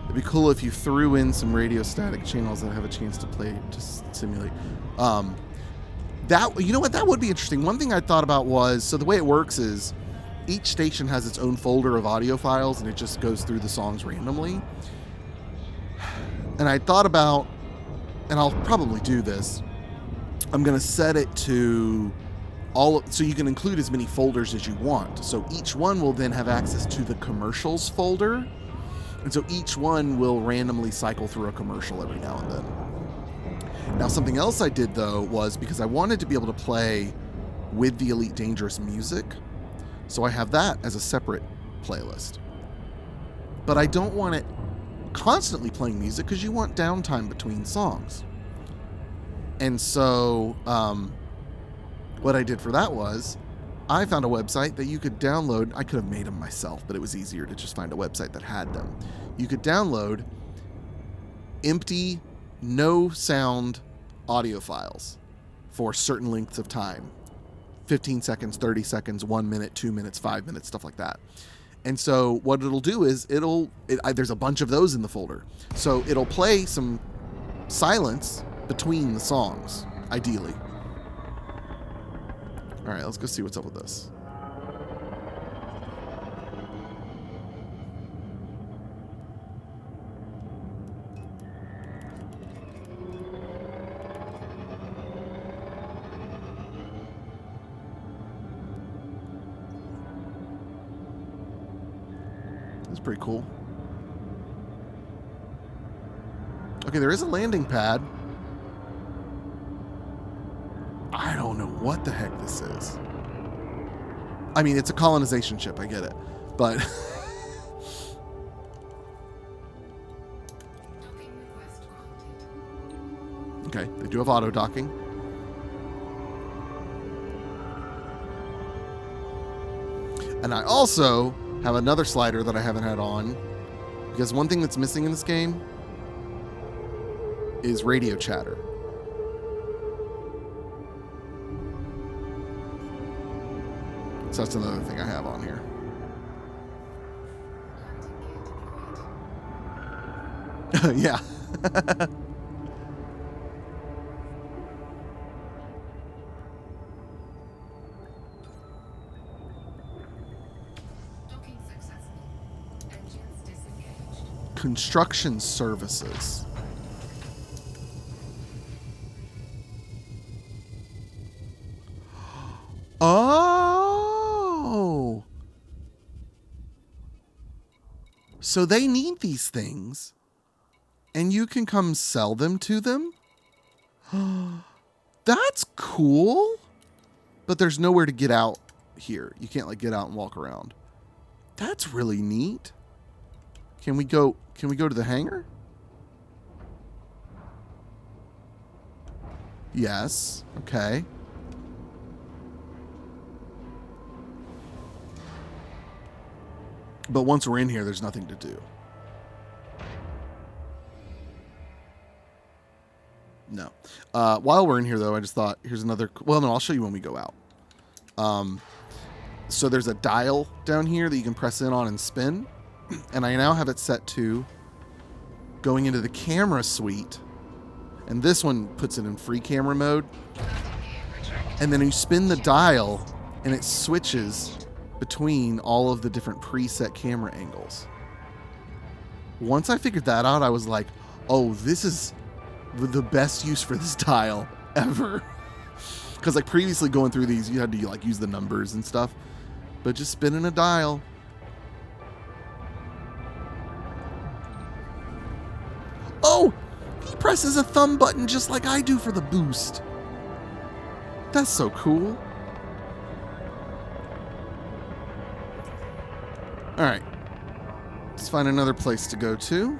It'd be cool if you threw in some radio static channels that have a chance to play to simulate that. You know what, that would be interesting. One thing I thought about was, so the way it works is each station has its own folder of audio files and it just goes through the songs randomly. And I thought about, and I'll probably do this, I'm gonna set it to so you can include as many folders as you want. So each one will then have access to the commercials folder. And so each one will randomly cycle through a commercial every now and then. Now, something else I did though was, because I wanted to be able to play with the Elite Dangerous music, so I have that as a separate playlist. But I don't want it constantly playing music because you want downtime between songs. And so, what I did for that was, I found a website that you could download. I could have made them myself, but it was easier to just find a website that had them. You could download empty, no sound audio files for certain lengths of time. 15 seconds, 30 seconds, 1 minute, 2 minutes, 5 minutes, stuff like that. And so what it'll do is there's a bunch of those in the folder. So it'll play some silence between the songs, ideally. All right, let's go see what's up with this. That's pretty cool. Okay, there is a landing pad. I don't know what the heck this is. I mean, it's a colonization ship, I get it. But okay, they do have auto docking. And I also have another slider that I haven't had on, because one thing that's missing in this game is radio chatter. So that's another thing I have on here. Yeah. Docking successful. Engines disengaged. Construction services. Oh. So they need these things, and you can come sell them to them? That's cool. But there's nowhere to get out here. You can't like get out and walk around. That's really neat. Can we go to the hangar? Yes. Okay. But once we're in here, there's nothing to do. No. While we're in here, though, I just thought, here's another... Well, no, I'll show you when we go out. So there's a dial down here that you can press in on and spin. And I now have it set to going into the camera suite. And this one puts it in free camera mode. And then you spin the dial and it switches between all of the different preset camera angles. Once I figured that out, I was like, oh, this is the best use for this dial ever. Because like previously going through these, you had to like use the numbers and stuff. But just spinning a dial. Oh, he presses a thumb button just like I do for the boost. That's so cool. All right. Let's find another place to go to.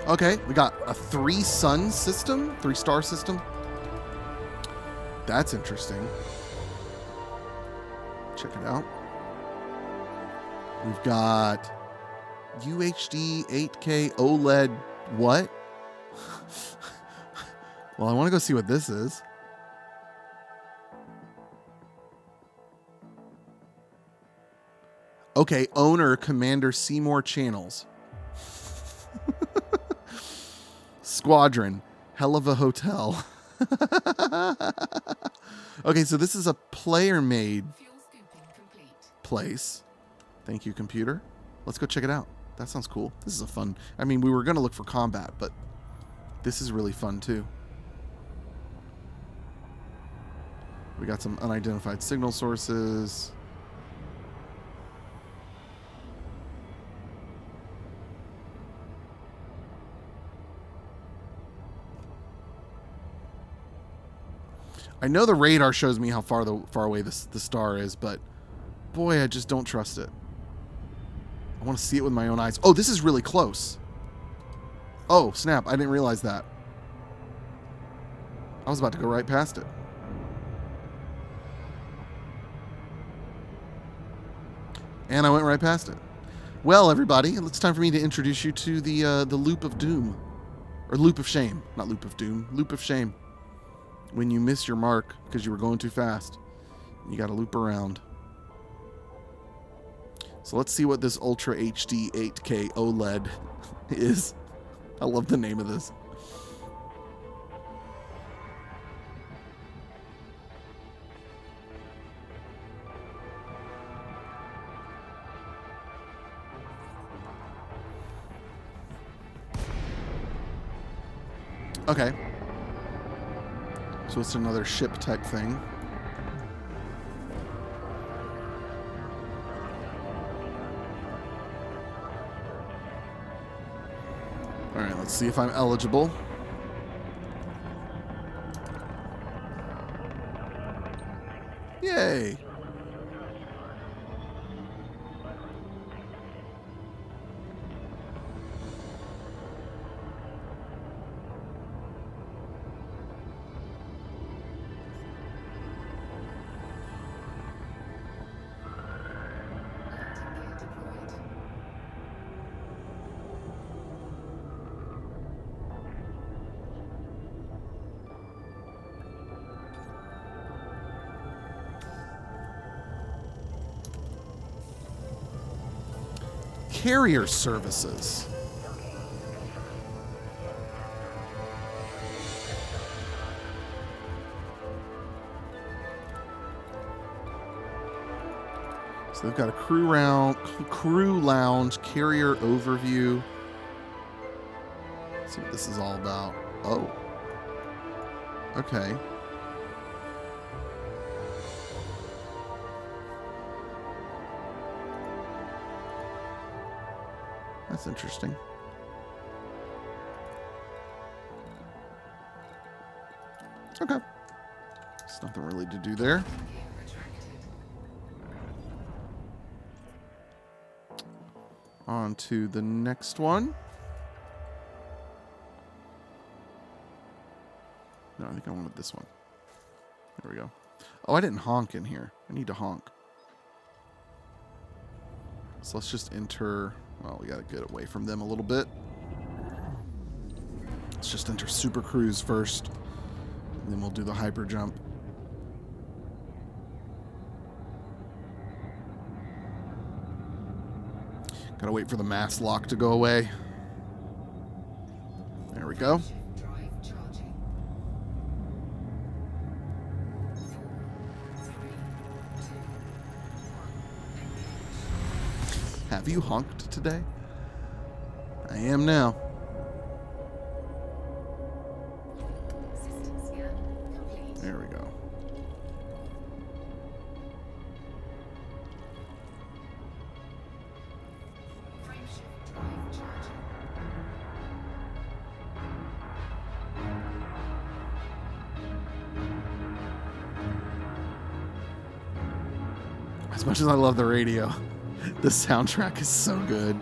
Okay, we got a 3-sun system, 3-star system. That's interesting. Check it out. We've got UHD 8K OLED what? Well, I want to go see what this is. Okay, owner Commander Seymour Channels. Squadron, hell of a hotel. Okay, so this is a player-made place. Thank you, computer. Let's go check it out. That sounds cool. This is a fun... I mean, we were going to look for combat, but this is really fun, too. We got some unidentified signal sources. I know the radar shows me how far away the star is, but boy, I just don't trust it. I want to see it with my own eyes. Oh, this is really close. Oh, snap. I didn't realize that. I was about to go right past it. And I went right past it. Well, everybody, it's time for me to introduce you to the loop of doom. Or loop of shame. Not loop of doom. Loop of shame. When you miss your mark because you were going too fast. You got to loop around. So let's see what this Ultra HD 8K OLED is. I love the name of this. Okay. So it's another ship type thing. All right, let's see if I'm eligible. Yay! Carrier services. So they've got a crew lounge, carrier overview. See what this is all about. Oh. Okay. That's interesting. Okay. There's nothing really to do there. On to the next one. No, I think I wanted this one. There we go. Oh, I didn't honk in here. I need to honk. So let's just enter... Well, we got to get away from them a little bit. Let's just enter Super Cruise first. And then we'll do the hyper jump. Gotta wait for the mass lock to go away. There we go. Have you honked today? I am now. There we go. As much as I love the radio, the soundtrack is so good.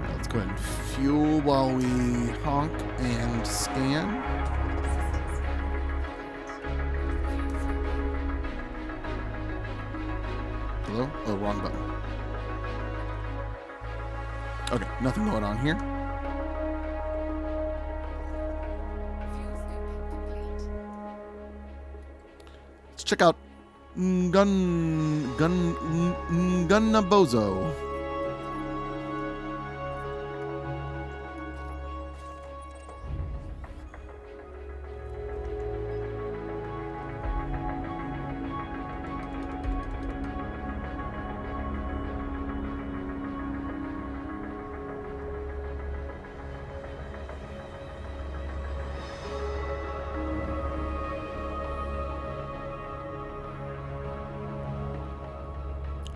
Let's go ahead and fuel while we honk and scan. Hello? Oh, wrong button. Okay, nothing going on here. Let's check out Gunnabozo.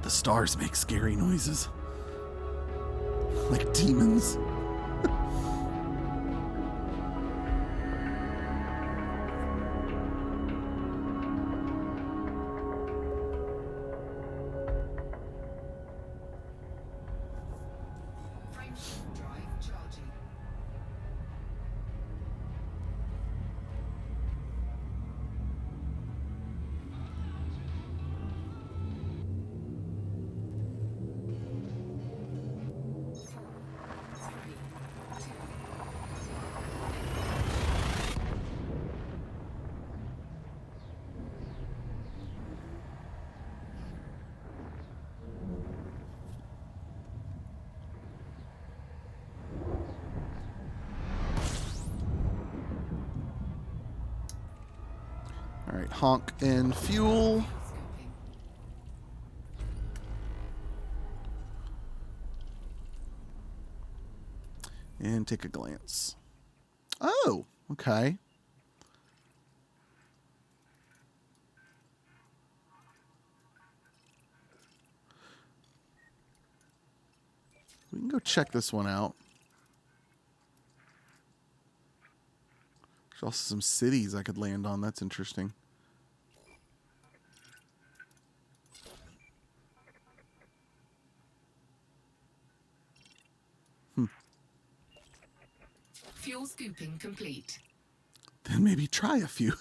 The stars make scary noises. Like demons. All right, honk and fuel. And take a glance. Oh, okay. We can go check this one out. There's also some cities I could land on. That's interesting. Fuel scooping complete. Then maybe try a few.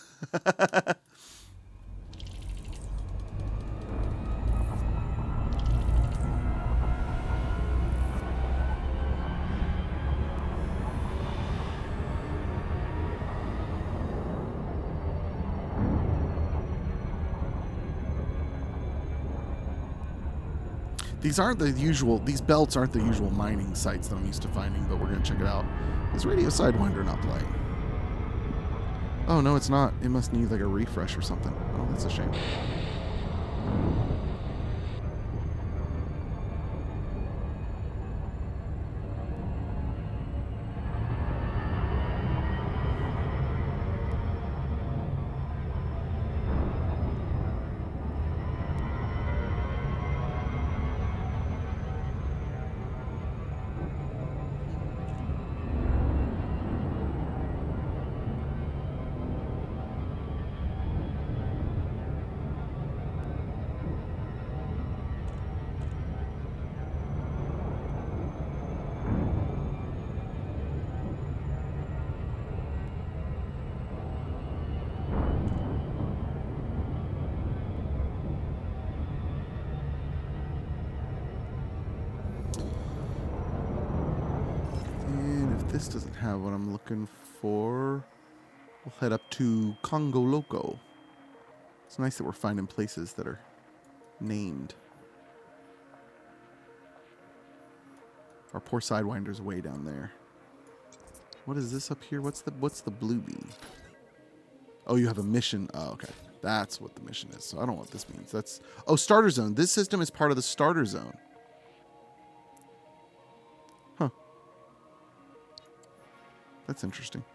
These belts aren't the usual mining sites that I'm used to finding, but we're going to check it out. Is Radio Sidewinder not playing? Oh, no, it's not. It must need like a refresh or something. Oh, that's a shame. This doesn't have what I'm looking for. We'll head up to Congo Loco. It's nice that we're finding places that are named. Our poor Sidewinder's way down there. What is this up here? What's the blue bee? Oh, you have a mission. Oh, okay. That's what the mission is. So I don't know what this means. That's starter zone. This system is part of the starter zone. Huh. That's interesting.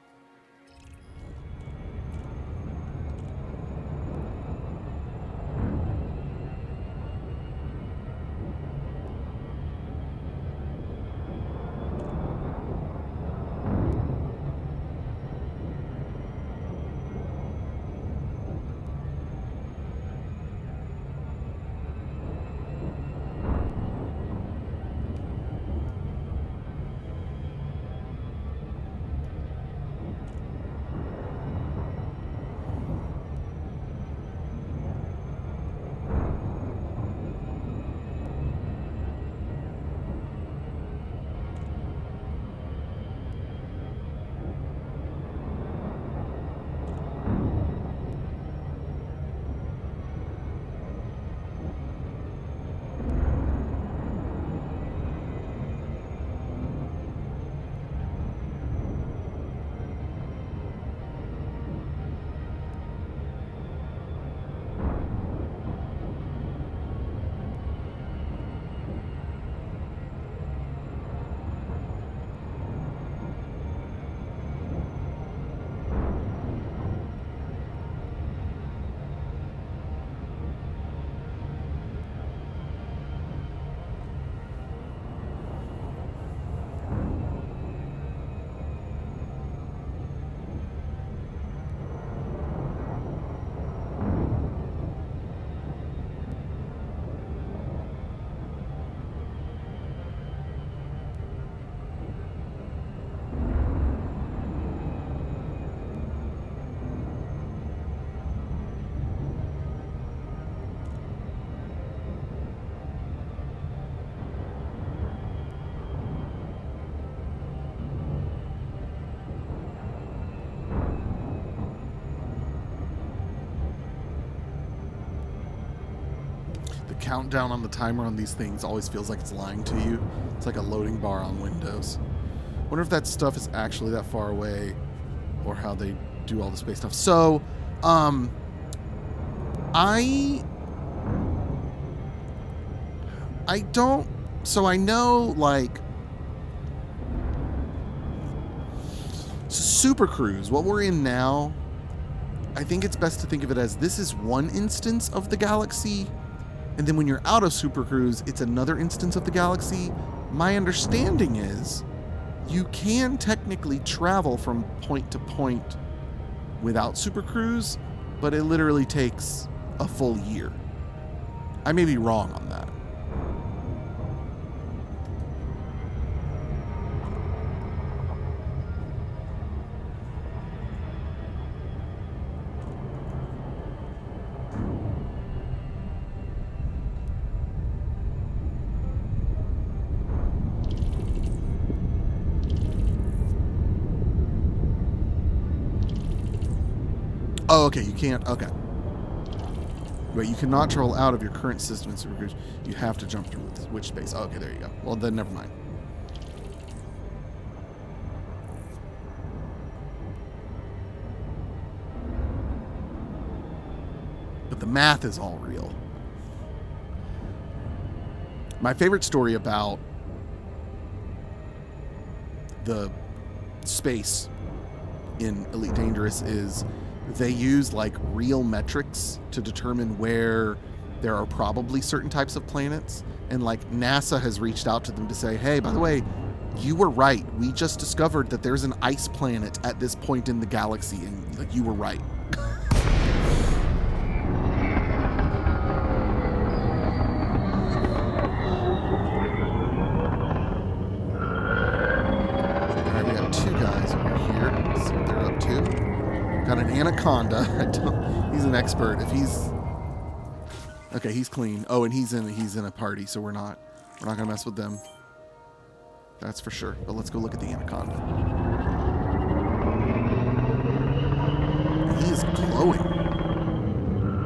Countdown on the timer on these things always feels like it's lying to you. It's like a loading bar on Windows. Wonder if that stuff is actually that far away or how they do all the space stuff. So, I know, like, Super Cruise, what we're in now, I think it's best to think of it as this is one instance of the galaxy. And then when you're out of Super Cruise, it's another instance of the galaxy. My understanding is you can technically travel from point to point without Super Cruise, but it literally takes a full year. I may be wrong on that. Oh, okay, you can't. Okay. Wait, you cannot travel out of your current system in Supercruise. You have to jump through which space? Oh, okay, there you go. Well, then never mind. But the math is all real. My favorite story about the space in Elite Dangerous is they use like real metrics to determine where there are probably certain types of planets. And like NASA has reached out to them to say, hey, by the way, you were right. We just discovered that there's an ice planet at this point in the galaxy. And like, you were right. Anaconda. He's an expert. If he's okay, he's clean. Oh, and he's in a party, so we're not gonna mess with them. That's for sure. But let's go look at the anaconda. He is glowing.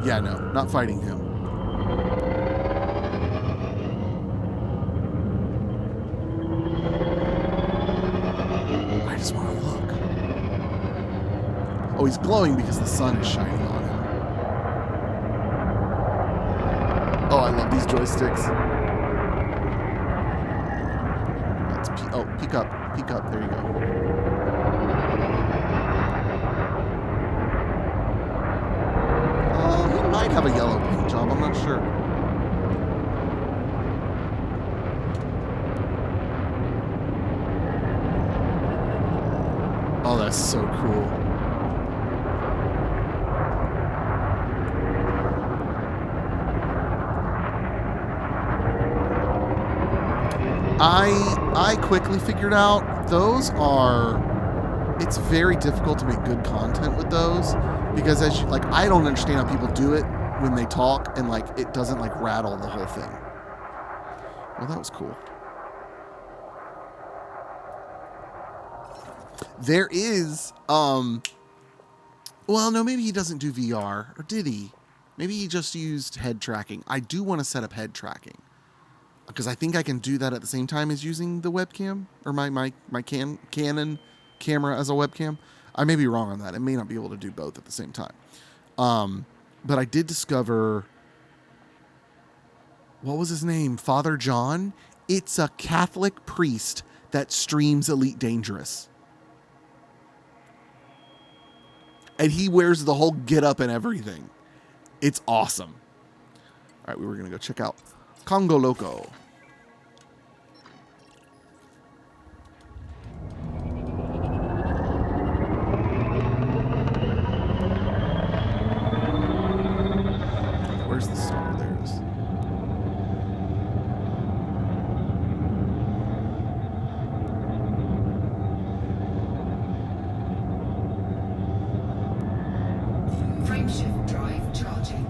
Yeah, no, not fighting him. I just want to look. Oh, he's glowing because the sun is shining on him. Oh, I love these joysticks. Peek up. Peek up. There you go. He might have a yellow paint job. I'm not sure. Oh, that's so cool. I quickly figured out it's very difficult to make good content with those because I don't understand how people do it when they talk and like it doesn't like rattle the whole thing. Well, that was cool. There is well, no, maybe he doesn't do VR, or did he? Maybe he just used head tracking. I do want to set up head tracking. Because I think I can do that at the same time as using the webcam or my Canon camera as a webcam. I may be wrong on that. I may not be able to do both at the same time. But I did discover, what was his name? Father John. It's a Catholic priest that streams Elite Dangerous. And he wears the whole getup and everything. It's awesome. All right, we were going to go check out Congo Loco. Where's the star? There it is. Frameshift drive charging.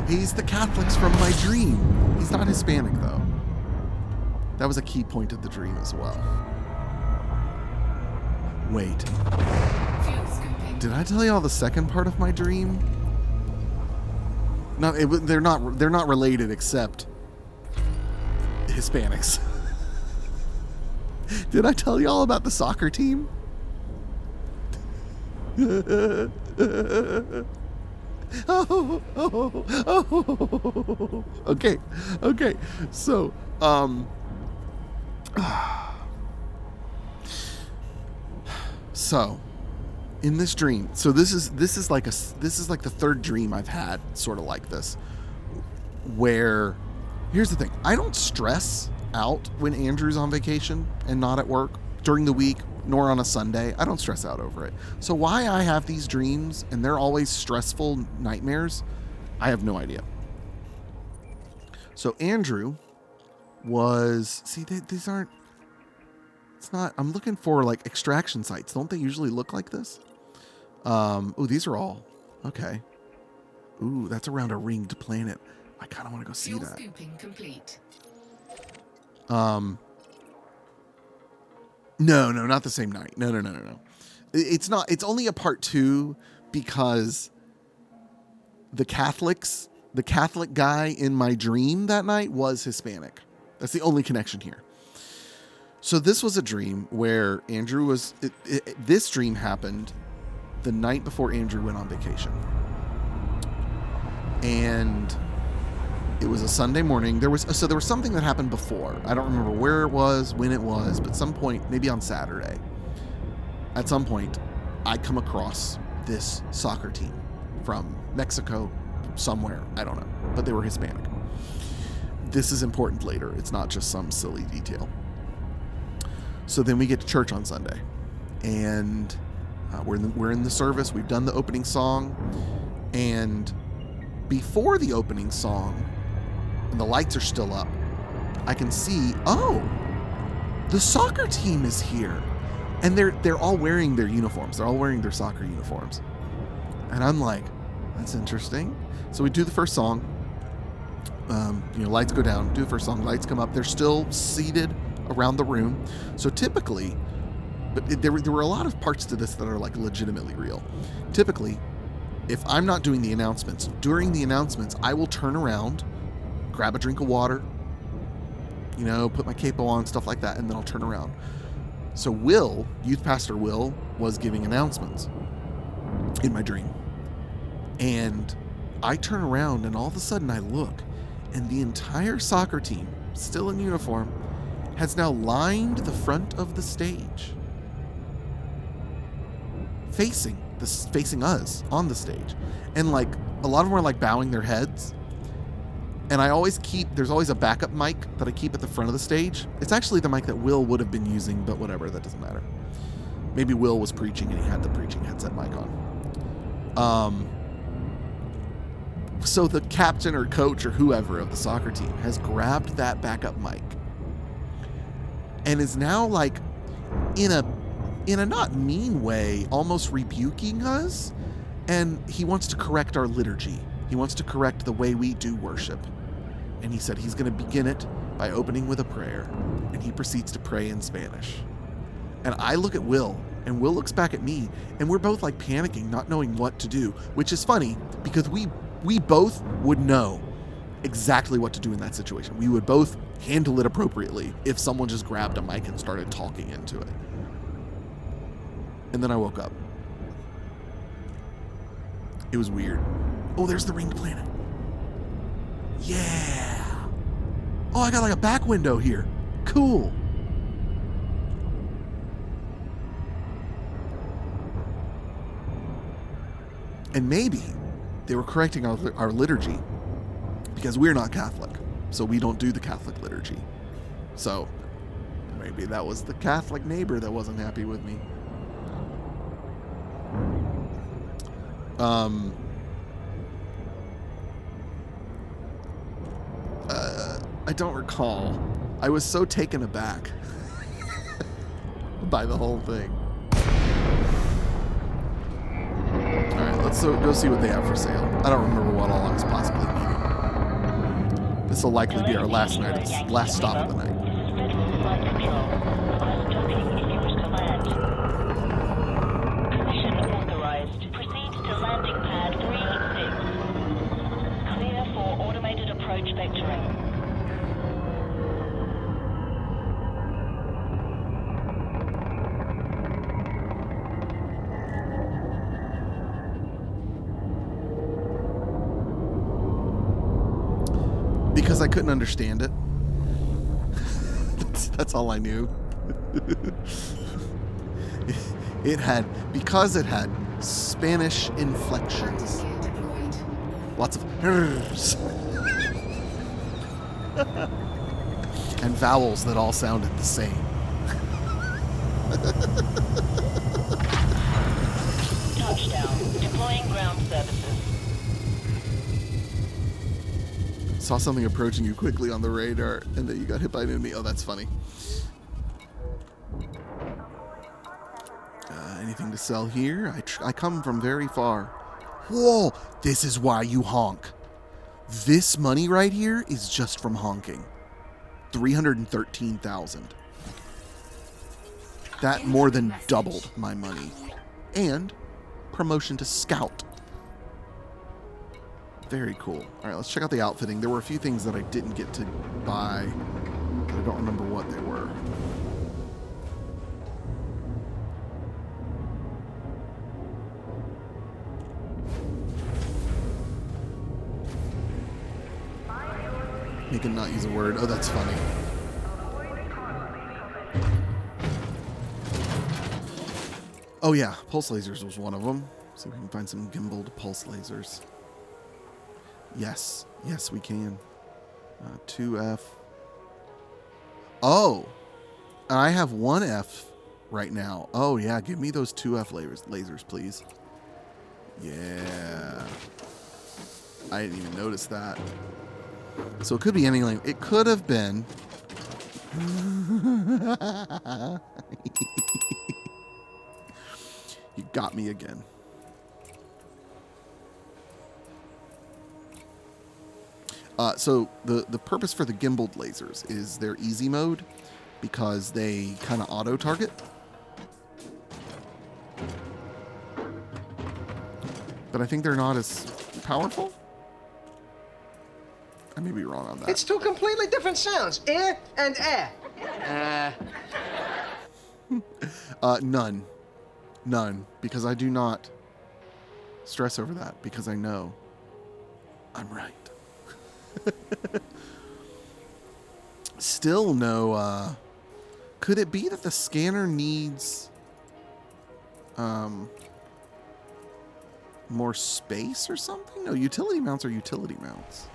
He's the Catholics from my dream. He's not Hispanic, though. That was a key point of the dream as well. Wait. Did I tell you all the second part of my dream? No, they're not related except Hispanics. Did I tell you all about the soccer team? Okay. So, so in this dream, so this is like the third dream I've had sort of like this, where here's the thing. I don't stress out when Andrew's on vacation and not at work during the week, nor on a Sunday. I don't stress out over it. So why I have these dreams and they're always stressful nightmares, I have no idea. So Andrew was... See, these aren't... It's not... I'm looking for, like, extraction sites. Don't they usually look like this? Oh, these are all... Okay. Ooh, that's around a ringed planet. I kind of want to go see Fuel that. scooping complete. No, not the same night. No. It's not. It's only a part 2 because the Catholic guy in my dream that night was Hispanic. That's the only connection here. So this was a dream where Andrew was... This dream happened the night before Andrew went on vacation. And it was a Sunday morning. There was something that happened before. I don't remember where it was, when it was, but some point, maybe on Saturday, at some point, I come across this soccer team from Mexico, somewhere. I don't know, but they were Hispanic. This is important later. It's not just some silly detail. So then we get to church on Sunday, and we're in the service. We've done the opening song, and before the opening song, and the lights are still up, I can see, oh, the soccer team is here. And they're all wearing their uniforms. They're all wearing their soccer uniforms. And I'm like, that's interesting. So we do the first song. Lights go down, do the first song, lights come up. They're still seated around the room. So typically, but there were a lot of parts to this that are like legitimately real. Typically, if I'm not doing the announcements, during the announcements, I will turn around, grab a drink of water, put my capo on, stuff like that, and then I'll turn around. So Will, Youth Pastor Will, was giving announcements in my dream. And I turn around, and all of a sudden I look, and the entire soccer team, still in uniform, has now lined the front of the stage, facing us on the stage. And like a lot of them are like bowing their heads. And there's always a backup mic that I keep at the front of the stage. It's actually the mic that Will would have been using, but whatever, that doesn't matter. Maybe Will was preaching and he had the preaching headset mic on. So the captain or coach or whoever of the soccer team has grabbed that backup mic and is now like in a not mean way, almost rebuking us. And he wants to correct our liturgy. He wants to correct the way we do worship. And he said he's going to begin it by opening with a prayer. And he proceeds to pray in Spanish. And I look at Will, and Will looks back at me, and we're both like panicking, not knowing what to do, which is funny because we both would know exactly what to do in that situation. We would both handle it appropriately if someone just grabbed a mic and started talking into it. And then I woke up. It was weird. Oh, there's the ringed planet. Yeah. Oh, I got like a back window here. Cool. And maybe they were correcting our liturgy because we're not Catholic. So we don't do the Catholic liturgy. So maybe that was the Catholic neighbor that wasn't happy with me. I don't recall. I was so taken aback by the whole thing. Alright, let's go see what they have for sale. I don't remember what all I was possibly needing. This will likely be our last stop of the night. Because I couldn't understand it. That's all I knew. Because it had Spanish inflections. Lots of hers. And vowels that all sounded the same. Touchdown. Deploying ground services. Saw something approaching you quickly on the radar, and then you got hit by an enemy. Oh, that's funny. Anything to sell here? I come from very far. Whoa! This is why you honk. This money right here is just from honking. 313,000. That more than doubled my money. And promotion to scout. Very cool. All right, let's check out the outfitting. There were a few things that I didn't get to buy. I don't remember what they were. He can not use a word. Oh, that's funny. Oh yeah, pulse lasers was one of them. See if we can find some gimbaled pulse lasers. Yes, yes we can. 2F. Oh, I have 1F right now. Oh yeah, give me those 2F lasers, please. Yeah. I didn't even notice that. So it could be anything. It could have been. You got me again. So the purpose for the gimbaled lasers is their easy mode because they kind of auto target. But I think they're not as powerful. I may be wrong on that. It's two completely different sounds, air and air. None. None. Because I do not stress over that because I know I'm right. Still no, could it be that the scanner needs more space or something? No, utility mounts are utility mounts.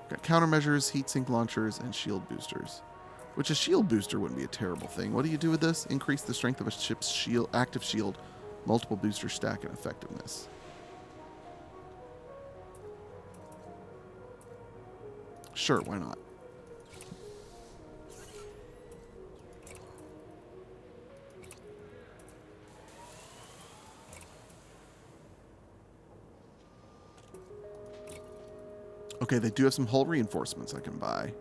Got countermeasures, heatsink launchers, and shield boosters. Which a shield booster wouldn't be a terrible thing. What do you do with this? Increase the strength of a ship's shield, active shield, multiple booster stack, and effectiveness. Sure, why not? Okay, they do have some hull reinforcements I can buy.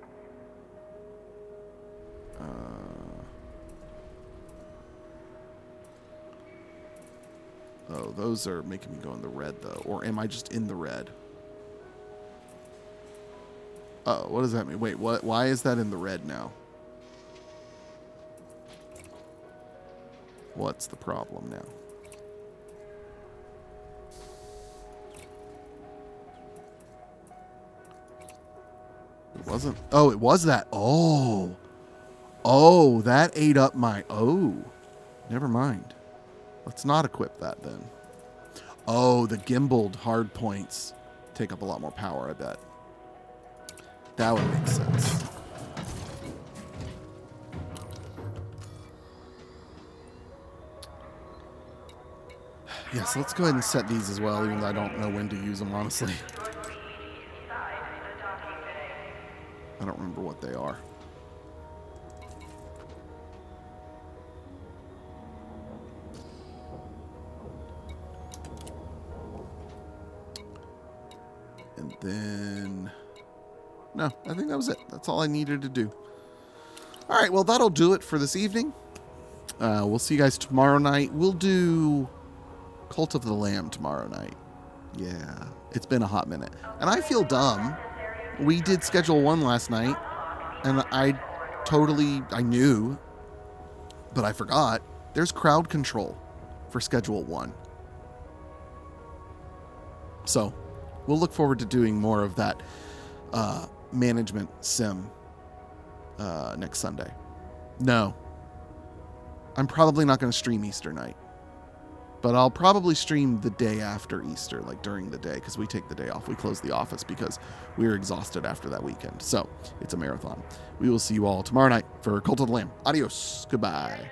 Oh, those are making me go in the red, though. Or am I just in the red? Oh, what does that mean? Wait, what? Why is that in the red now? What's the problem now? It wasn't. Oh, it was that. Oh. Oh, that ate up my... Oh. Never mind. Let's not equip that then. Oh, the gimbaled hard points take up a lot more power, I bet. That would make sense. Yes, let's go ahead and set these as well, even though I don't know when to use them, honestly. I don't remember what they are. And then... No, I think that was it. That's all I needed to do. All right, well, that'll do it for this evening. We'll see you guys tomorrow night. We'll do Cult of the Lamb tomorrow night. Yeah, it's been a hot minute. And I feel dumb. We did Schedule 1 last night, and I knew, but I forgot. There's crowd control for Schedule 1. So, we'll look forward to doing more of that management sim next Sunday. No. I'm probably not going to stream Easter night. But I'll probably stream the day after Easter, like during the day, because we take the day off. We close the office because we're exhausted after that weekend. So, it's a marathon. We will see you all tomorrow night for Cult of the Lamb. Adios. Goodbye.